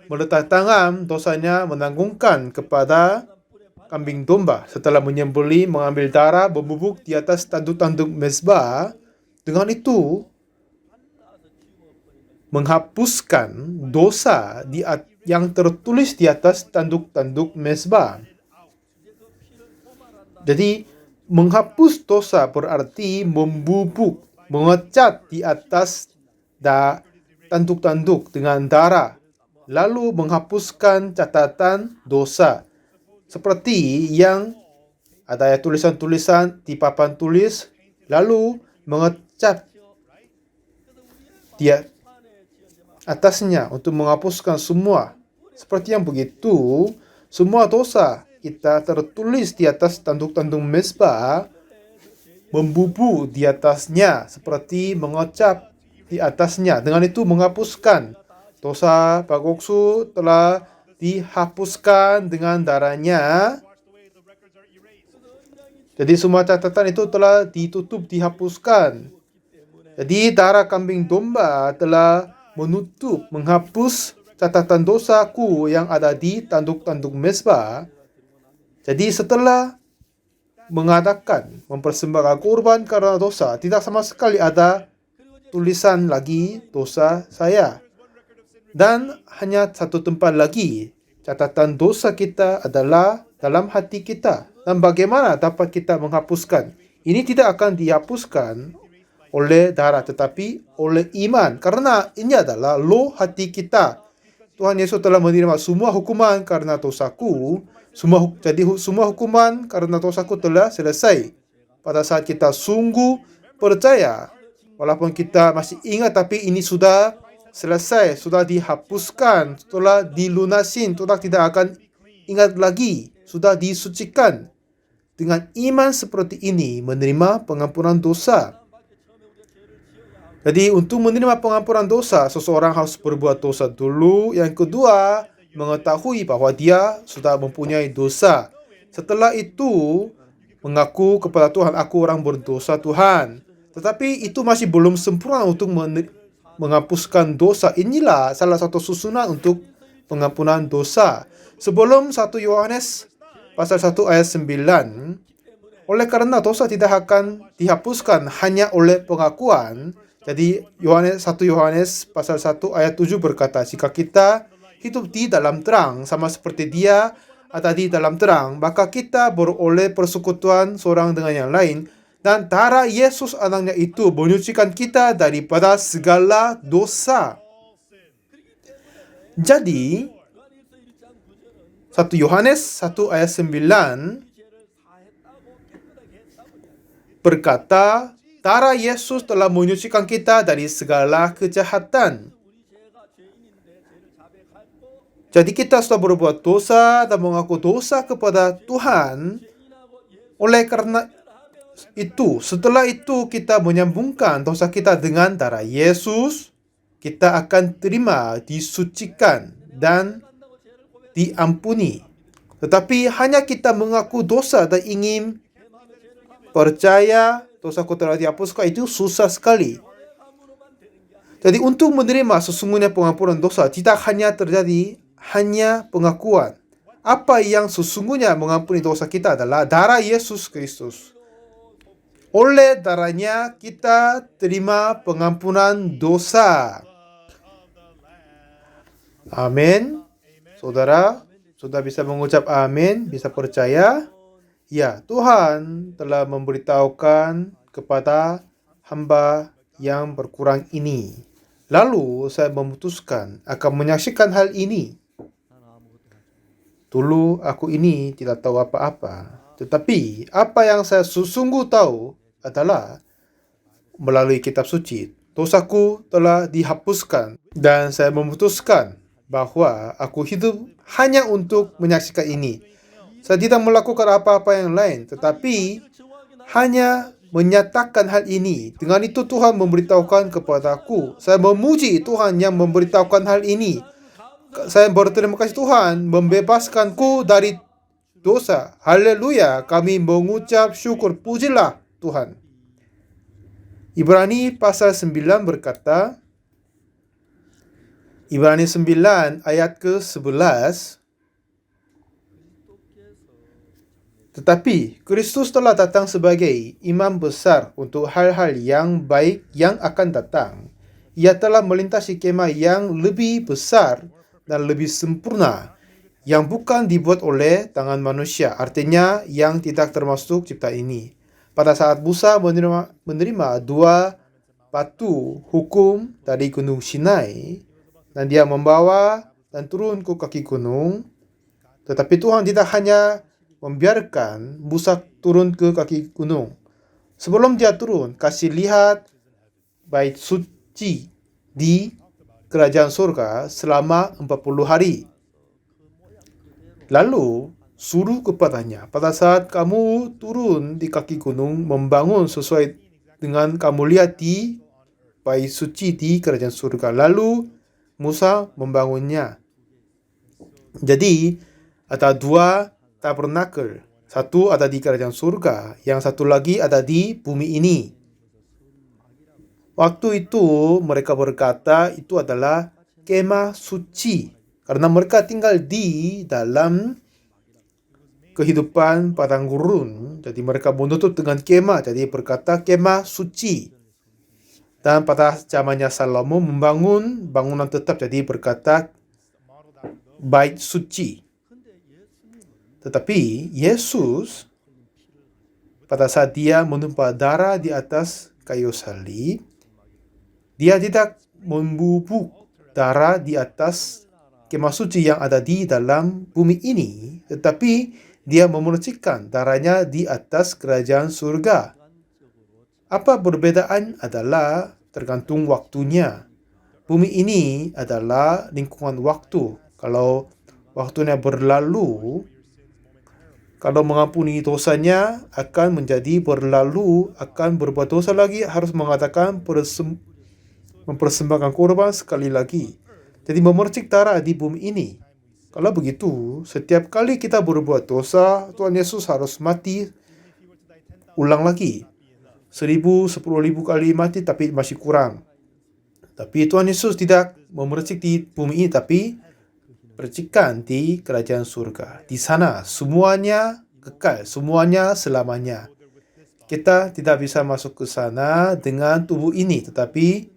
meletak tangan, dosanya menanggungkan kepada kambing domba. Setelah menyembelih, mengambil darah, membubuk di atas tanduk-tanduk mezbah. Dengan itu, menghapuskan dosa yang tertulis di atas tanduk-tanduk mezbah. Jadi, menghapus dosa berarti membubuk, mengecat di atas tanduk-tanduk dengan darah, lalu menghapuskan catatan dosa. Seperti yang ada tulisan-tulisan di papan tulis, lalu mengecat di atasnya untuk menghapuskan semua. Seperti yang begitu, semua dosa kita tertulis di atas tanduk-tanduk mezbah, membubuh di atasnya, seperti mengecap di atasnya. Dengan itu menghapuskan dosa Pak Koksu telah dihapuskan dengan darahnya. Jadi semua catatan itu telah ditutup, dihapuskan. Jadi darah kambing domba telah menutup, menghapus catatan dosaku yang ada di tanduk-tanduk mezbah. Jadi setelah mempersembahkan korban karena dosa, tidak sama sekali ada tulisan lagi dosa saya. Dan hanya satu tempat lagi, catatan dosa kita adalah dalam hati kita. Dan bagaimana dapat kita menghapuskan? Ini tidak akan dihapuskan oleh darah, tetapi oleh iman. Karena ini adalah loh hati kita. Tuhan Yesus telah menerima semua hukuman karena dosaku. Jadi semua hukuman karena dosaku telah selesai. Pada saat kita sungguh percaya, walaupun kita masih ingat, tapi ini sudah selesai, sudah dihapuskan, sudah dilunasin, sudah tidak akan ingat lagi, sudah disucikan. Dengan iman seperti ini, menerima pengampunan dosa. Jadi untuk menerima pengampunan dosa, seseorang harus berbuat dosa dulu. Yang kedua, mengetahui bahwa dia sudah mempunyai dosa. Setelah itu, mengaku kepada Tuhan, aku orang berdosa Tuhan. Tetapi itu masih belum sempurna untuk menghapuskan dosa. Inilah salah satu susunan untuk pengampunan dosa. Sebelum 1 Yohanes pasal 1 ayat 9, oleh karena dosa tidak akan dihapuskan hanya oleh pengakuan. Jadi 1 Yohanes pasal 1 ayat 7 berkata, jika kita hidup di dalam terang sama seperti dia ada di dalam terang, maka kita beroleh persekutuan seorang dengan yang lain, dan darah Yesus anaknya itu menyucikan kita daripada segala dosa. Jadi 1 Yohanes 1 ayat 9 berkata, darah Yesus telah menyucikan kita dari segala kejahatan. Jadi kita sudah berbuat dosa dan mengaku dosa kepada Tuhan. Oleh karena itu, setelah itu kita menyambungkan dosa kita dengan darah Yesus, kita akan terima, disucikan, dan diampuni. Tetapi hanya kita mengaku dosa dan ingin percaya dosaku telah dihapuskan, itu susah sekali. Jadi untuk menerima sesungguhnya pengampunan dosa tidak hanya terjadi hanya pengakuan. Apa yang sesungguhnya mengampuni dosa kita adalah darah Yesus Kristus. Oleh darahnya kita terima pengampunan dosa. Amin. Saudara, sudah bisa mengucap amin, bisa percaya? Ya, Tuhan telah memberitahukan kepada hamba yang berkurang ini. Lalu saya memutuskan akan menyaksikan hal ini. Dulu aku ini tidak tahu apa-apa. Tetapi apa yang saya sungguh tahu adalah melalui kitab suci, dosaku telah dihapuskan. Dan saya memutuskan bahwa aku hidup hanya untuk menyaksikan ini. Saya tidak melakukan apa-apa yang lain, tetapi hanya menyatakan hal ini. Dengan itu Tuhan memberitahukan kepadaku. Saya memuji Tuhan yang memberitahukan hal ini. Saya berterima kasih Tuhan membebaskanku dari dosa. Haleluya, kami mengucap syukur, pujilah Tuhan. Ibrani pasal 9 berkata, Ibrani 9 ayat ke-11, tetapi Kristus telah datang sebagai imam besar untuk hal-hal yang baik yang akan datang. Ia telah melintasi kemah yang lebih besar dan lebih sempurna, yang bukan dibuat oleh tangan manusia, artinya yang tidak termasuk cipta ini. Pada saat Musa menerima 2 batu hukum dari gunung Sinai, dan dia membawa dan turun ke kaki gunung, tetapi Tuhan tidak hanya membiarkan Musa turun ke kaki gunung. Sebelum dia turun, kasih lihat bait suci di kerajaan surga selama 40 hari. Lalu suruh kepadanya, pada saat kamu turun di kaki gunung, membangun sesuai dengan kamu lihat di bait suci di kerajaan surga. Lalu Musa membangunnya. Jadi ada 2 tabernakel. Satu ada di kerajaan surga, yang satu lagi ada di bumi ini. Waktu itu mereka berkata itu adalah kemah suci, karena mereka tinggal di dalam kehidupan padang gurun. Jadi mereka menutup dengan kemah, jadi berkata kemah suci. Dan pada zamannya Salomo membangun bangunan tetap, jadi berkata bait suci. Tetapi Yesus pada saat dia menumpah darah di atas kayu salib, dia tidak membubuk darah di atas kemah suci yang ada di dalam bumi ini, tetapi dia memercikan darahnya di atas kerajaan surga. Apa perbedaan adalah tergantung waktunya. Bumi ini adalah lingkungan waktu. Kalau waktunya berlalu, kalau mengampuni dosanya akan menjadi berlalu, akan berbuat dosa lagi, harus mengadakan mempersembahkan korban sekali lagi. Jadi memercik darah di bumi ini. Kalau begitu, setiap kali kita berbuat dosa, Tuhan Yesus harus mati ulang lagi. 1000, 10.000 kali mati tapi masih kurang. Tapi Tuhan Yesus tidak memercik di bumi ini, tapi percikan di kerajaan surga. Di sana semuanya kekal, semuanya selamanya. Kita tidak bisa masuk ke sana dengan tubuh ini, tetapi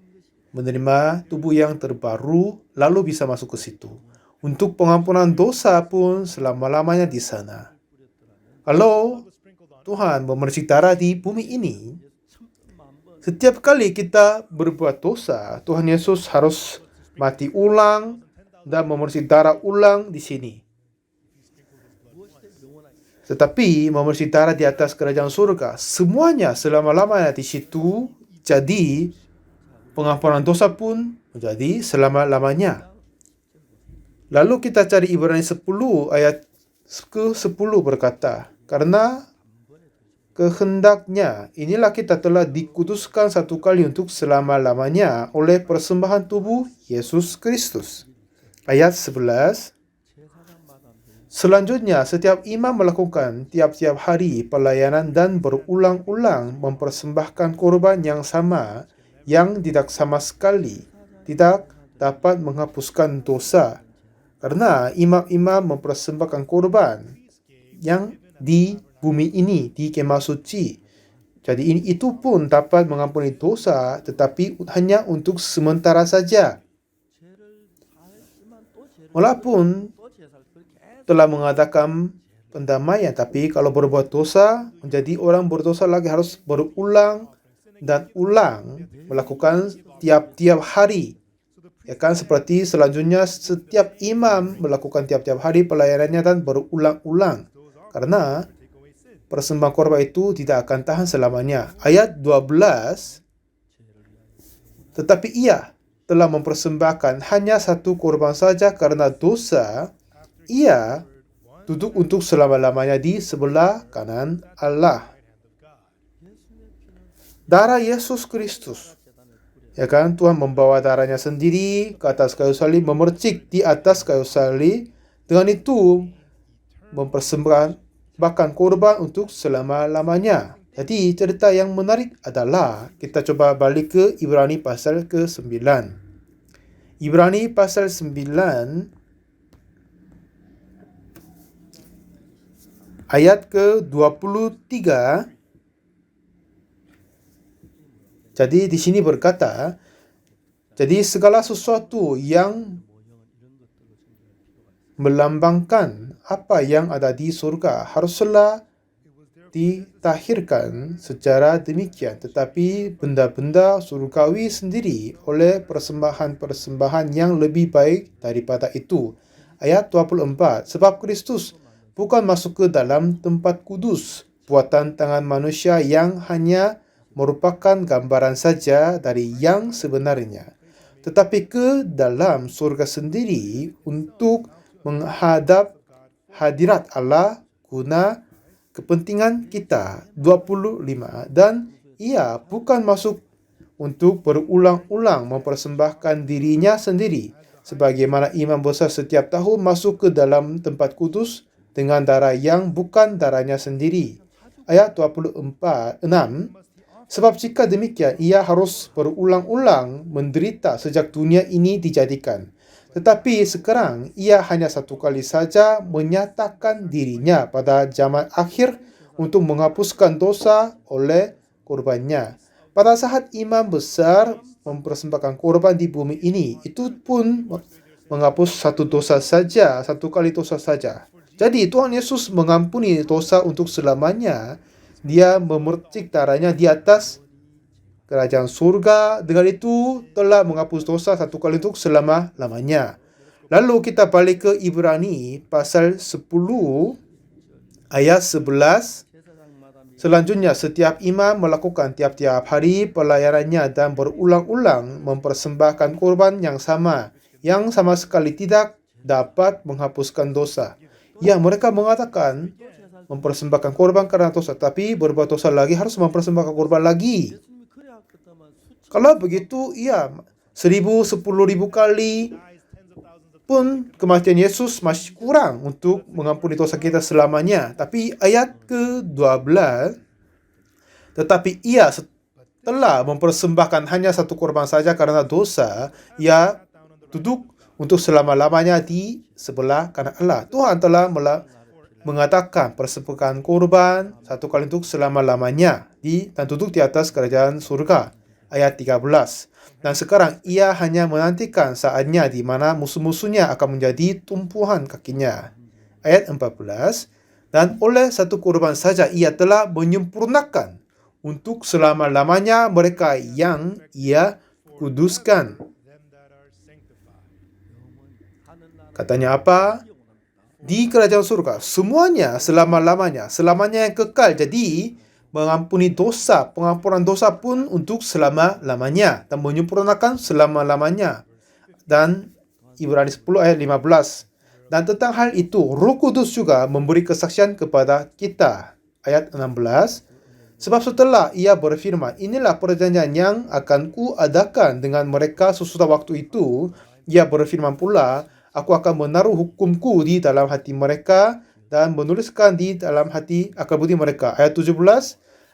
menerima tubuh yang terbaru, lalu bisa masuk ke situ. Untuk pengampunan dosa pun selama-lamanya di sana. Kalau Tuhan memercik darah di bumi ini, setiap kali kita berbuat dosa, Tuhan Yesus harus mati ulang dan memercik darah ulang di sini. Tetapi memercik darah di atas kerajaan surga, semuanya selama-lamanya di situ, jadi pengampunan dosa pun menjadi selama-lamanya. Lalu kita cari Ibrani 10 ayat ke-10 berkata, karena kehendaknya inilah kita telah dikuduskan satu kali untuk selama-lamanya oleh persembahan tubuh Yesus Kristus. Ayat 11. Selanjutnya, setiap imam melakukan tiap-tiap hari pelayanan dan berulang-ulang mempersembahkan korban yang sama, yang tidak sama sekali tidak dapat menghapuskan dosa. Karena imam-imam mempersembahkan korban yang di bumi ini, di kemah suci. Jadi itu pun dapat mengampuni dosa, tetapi hanya untuk sementara saja. Walaupun telah mengadakan pendamaian, tapi kalau berbuat dosa, menjadi orang berdosa lagi harus berulang dan ulang melakukan tiap-tiap hari. Ya kan, seperti selanjutnya setiap imam melakukan tiap-tiap hari pelayanannya dan berulang-ulang. Karena persembahan korban itu tidak akan tahan selamanya. Ayat 12. Tetapi ia telah mempersembahkan hanya satu korban saja karena dosa. Ia duduk untuk selama-lamanya di sebelah kanan Allah. Darah Yesus Kristus. Ya kan, Tuhan membawa darahnya sendiri ke atas kayu salib, memercik di atas kayu salib. Dengan itu mempersembahkan korban untuk selama-lamanya. Jadi cerita yang menarik adalah kita coba balik ke Ibrani pasal ke-9. Ibrani pasal 9 ayat ke-23. Jadi di sini berkata, jadi segala sesuatu yang melambangkan apa yang ada di surga haruslah ditahirkan secara demikian, tetapi benda-benda surgawi sendiri oleh persembahan-persembahan yang lebih baik daripada itu. Ayat 24, sebab Kristus bukan masuk ke dalam tempat kudus buatan tangan manusia yang hanya merupakan gambaran saja dari yang sebenarnya, tetapi ke dalam surga sendiri untuk menghadap hadirat Allah guna kepentingan kita. 25. Dan ia bukan masuk untuk berulang-ulang mempersembahkan dirinya sendiri, sebagaimana imam besar setiap tahun masuk ke dalam tempat kudus dengan darah yang bukan darahnya sendiri. Ayat 24, 6. Sebab jika demikian, ia harus berulang-ulang menderita sejak dunia ini dijadikan. Tetapi sekarang, ia hanya satu kali saja menyatakan dirinya pada zaman akhir untuk menghapuskan dosa oleh korbannya. Pada saat imam besar mempersembahkan korban di bumi ini, itu pun menghapus satu dosa saja, satu kali dosa saja. Jadi Tuhan Yesus mengampuni dosa untuk selamanya. Dia memercik darahnya di atas kerajaan surga. Dengan itu telah menghapus dosa satu kali untuk selama-lamanya. Lalu kita balik ke Ibrani pasal 10 ayat 11. Selanjutnya, setiap imam melakukan tiap-tiap hari pelayanannya dan berulang-ulang mempersembahkan korban yang sama sekali tidak dapat menghapuskan dosa. Ya, mereka mengatakan mempersembahkan korban karena dosa, tapi berbuat dosa lagi harus mempersembahkan korban lagi. Kalau begitu, 1000, 10.000 kali pun kematian Yesus masih kurang untuk mengampuni dosa kita selamanya. Tapi ayat ke-12, tetapi ia setelah mempersembahkan hanya satu korban saja karena dosa, ia duduk untuk selama-lamanya di sebelah kanan Allah. Tuhan telah mengatakan persembahan korban satu kali untuk selama-lamanya dan duduk di atas kerajaan surga. Ayat 13. Dan sekarang ia hanya menantikan saatnya di mana musuh-musuhnya akan menjadi tumpuan kakinya. Ayat 14. Dan oleh satu korban saja ia telah menyempurnakan untuk selama-lamanya mereka yang ia kuduskan. Katanya apa? Di kerajaan surga, semuanya selama-lamanya, selamanya yang kekal. Jadi, mengampuni dosa, pengampunan dosa pun untuk selama-lamanya dan menyempurnakan selama-lamanya. Dan Ibrani 10 ayat 15. Dan tentang hal itu, Roh Kudus juga memberi kesaksian kepada kita. Ayat 16. Sebab setelah ia berfirman, inilah perjanjian yang akan kuadakan dengan mereka sesudah waktu itu, ia berfirman pula, aku akan menaruh hukumku di dalam hati mereka dan menuliskan di dalam hati akal budi mereka. Ayat 17,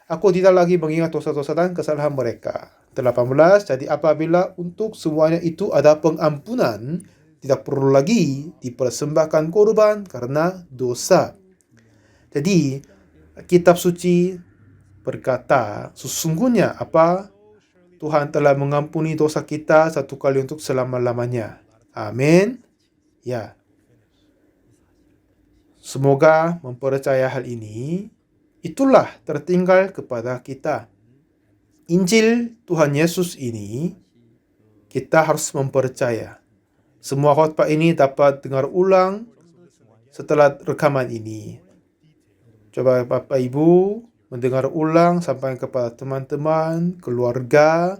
aku tidak lagi mengingat dosa-dosa dan kesalahan mereka. 18, jadi apabila untuk semuanya itu ada pengampunan, tidak perlu lagi dipersembahkan korban karena dosa. Jadi, kitab suci berkata, sesungguhnya apa? Tuhan telah mengampuni dosa kita satu kali untuk selama-lamanya. Amin. Ya. Semoga mempercaya hal ini. Itulah tertinggal kepada kita. Injil Tuhan Yesus ini kita harus mempercaya. Semua khotbah ini dapat dengar ulang setelah rekaman ini. Coba Bapak Ibu mendengar ulang sampai kepada teman-teman, keluarga,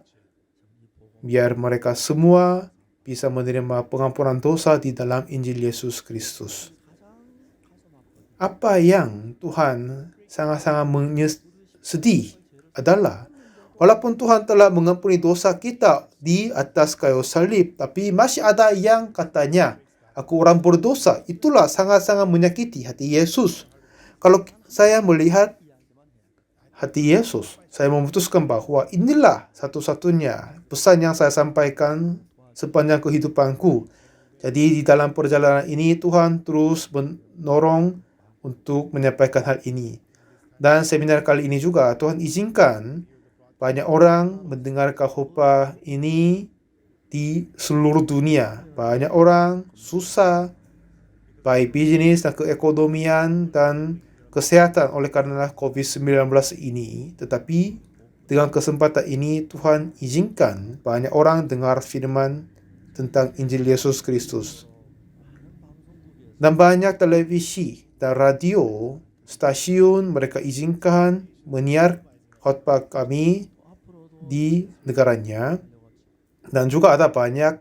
biar mereka semua bisa menerima pengampunan dosa di dalam Injil Yesus Kristus. Apa yang Tuhan sangat-sangat sedih adalah walaupun Tuhan telah mengampuni dosa kita di atas kayu salib, tapi masih ada yang katanya, aku orang berdosa. Itulah sangat-sangat menyakiti hati Yesus. Kalau saya melihat hati Yesus, saya memutuskan bahwa inilah satu-satunya pesan yang saya sampaikan sepanjang kehidupanku. Jadi di dalam perjalanan ini Tuhan terus menolong untuk menyampaikan hal ini. Dan seminar kali ini juga Tuhan izinkan banyak orang mendengarkan khotbah ini di seluruh dunia. Banyak orang susah, baik bisnis dan keekonomian dan kesehatan oleh karena COVID-19 ini. Tetapi dengan kesempatan ini Tuhan izinkan banyak orang dengar firman tentang Injil Yesus Kristus. Dan banyak televisi dan radio, stasiun mereka izinkan menyiar khotbah kami di negaranya. Dan juga ada banyak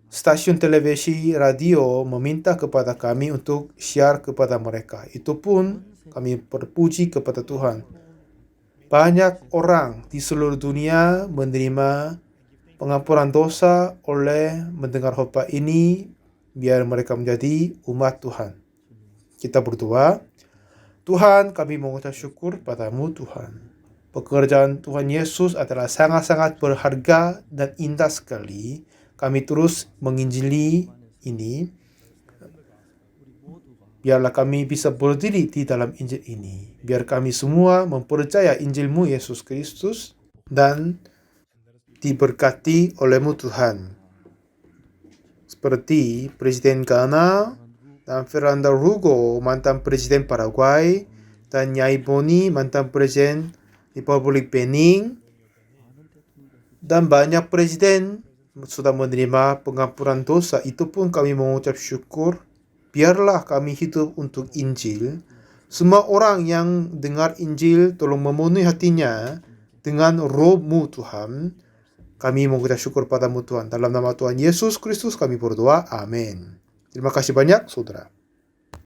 stasiun televisi, radio meminta kepada kami untuk share kepada mereka. Itu pun kami berpuji kepada Tuhan. Banyak orang di seluruh dunia menerima pengampunan dosa oleh mendengar khotbah ini, biar mereka menjadi umat Tuhan. Kita berdoa. Tuhan, kami mengucap syukur padamu Tuhan. Pekerjaan Tuhan Yesus adalah sangat-sangat berharga dan indah sekali. Kami terus menginjili ini. Biarlah kami bisa berdiri di dalam Injil ini. Biar kami semua mempercaya Injil-Mu Yesus Kristus dan diberkati oleh-Mu Tuhan. Seperti Presiden Ghana dan Fernando Rugo, mantan Presiden Paraguay, dan Nyai Boni, mantan Presiden Republik Benin, dan banyak presiden sudah menerima pengampunan dosa. Itu pun kami mengucap syukur. Biarlah kami hidup untuk Injil. Semua orang yang dengar Injil tolong memenuhi hatinya dengan Roh-Mu Tuhan. Kami mengucap syukur padamu Tuhan. Dalam nama Tuhan Yesus Kristus kami berdoa. Amin. Terima kasih banyak saudara.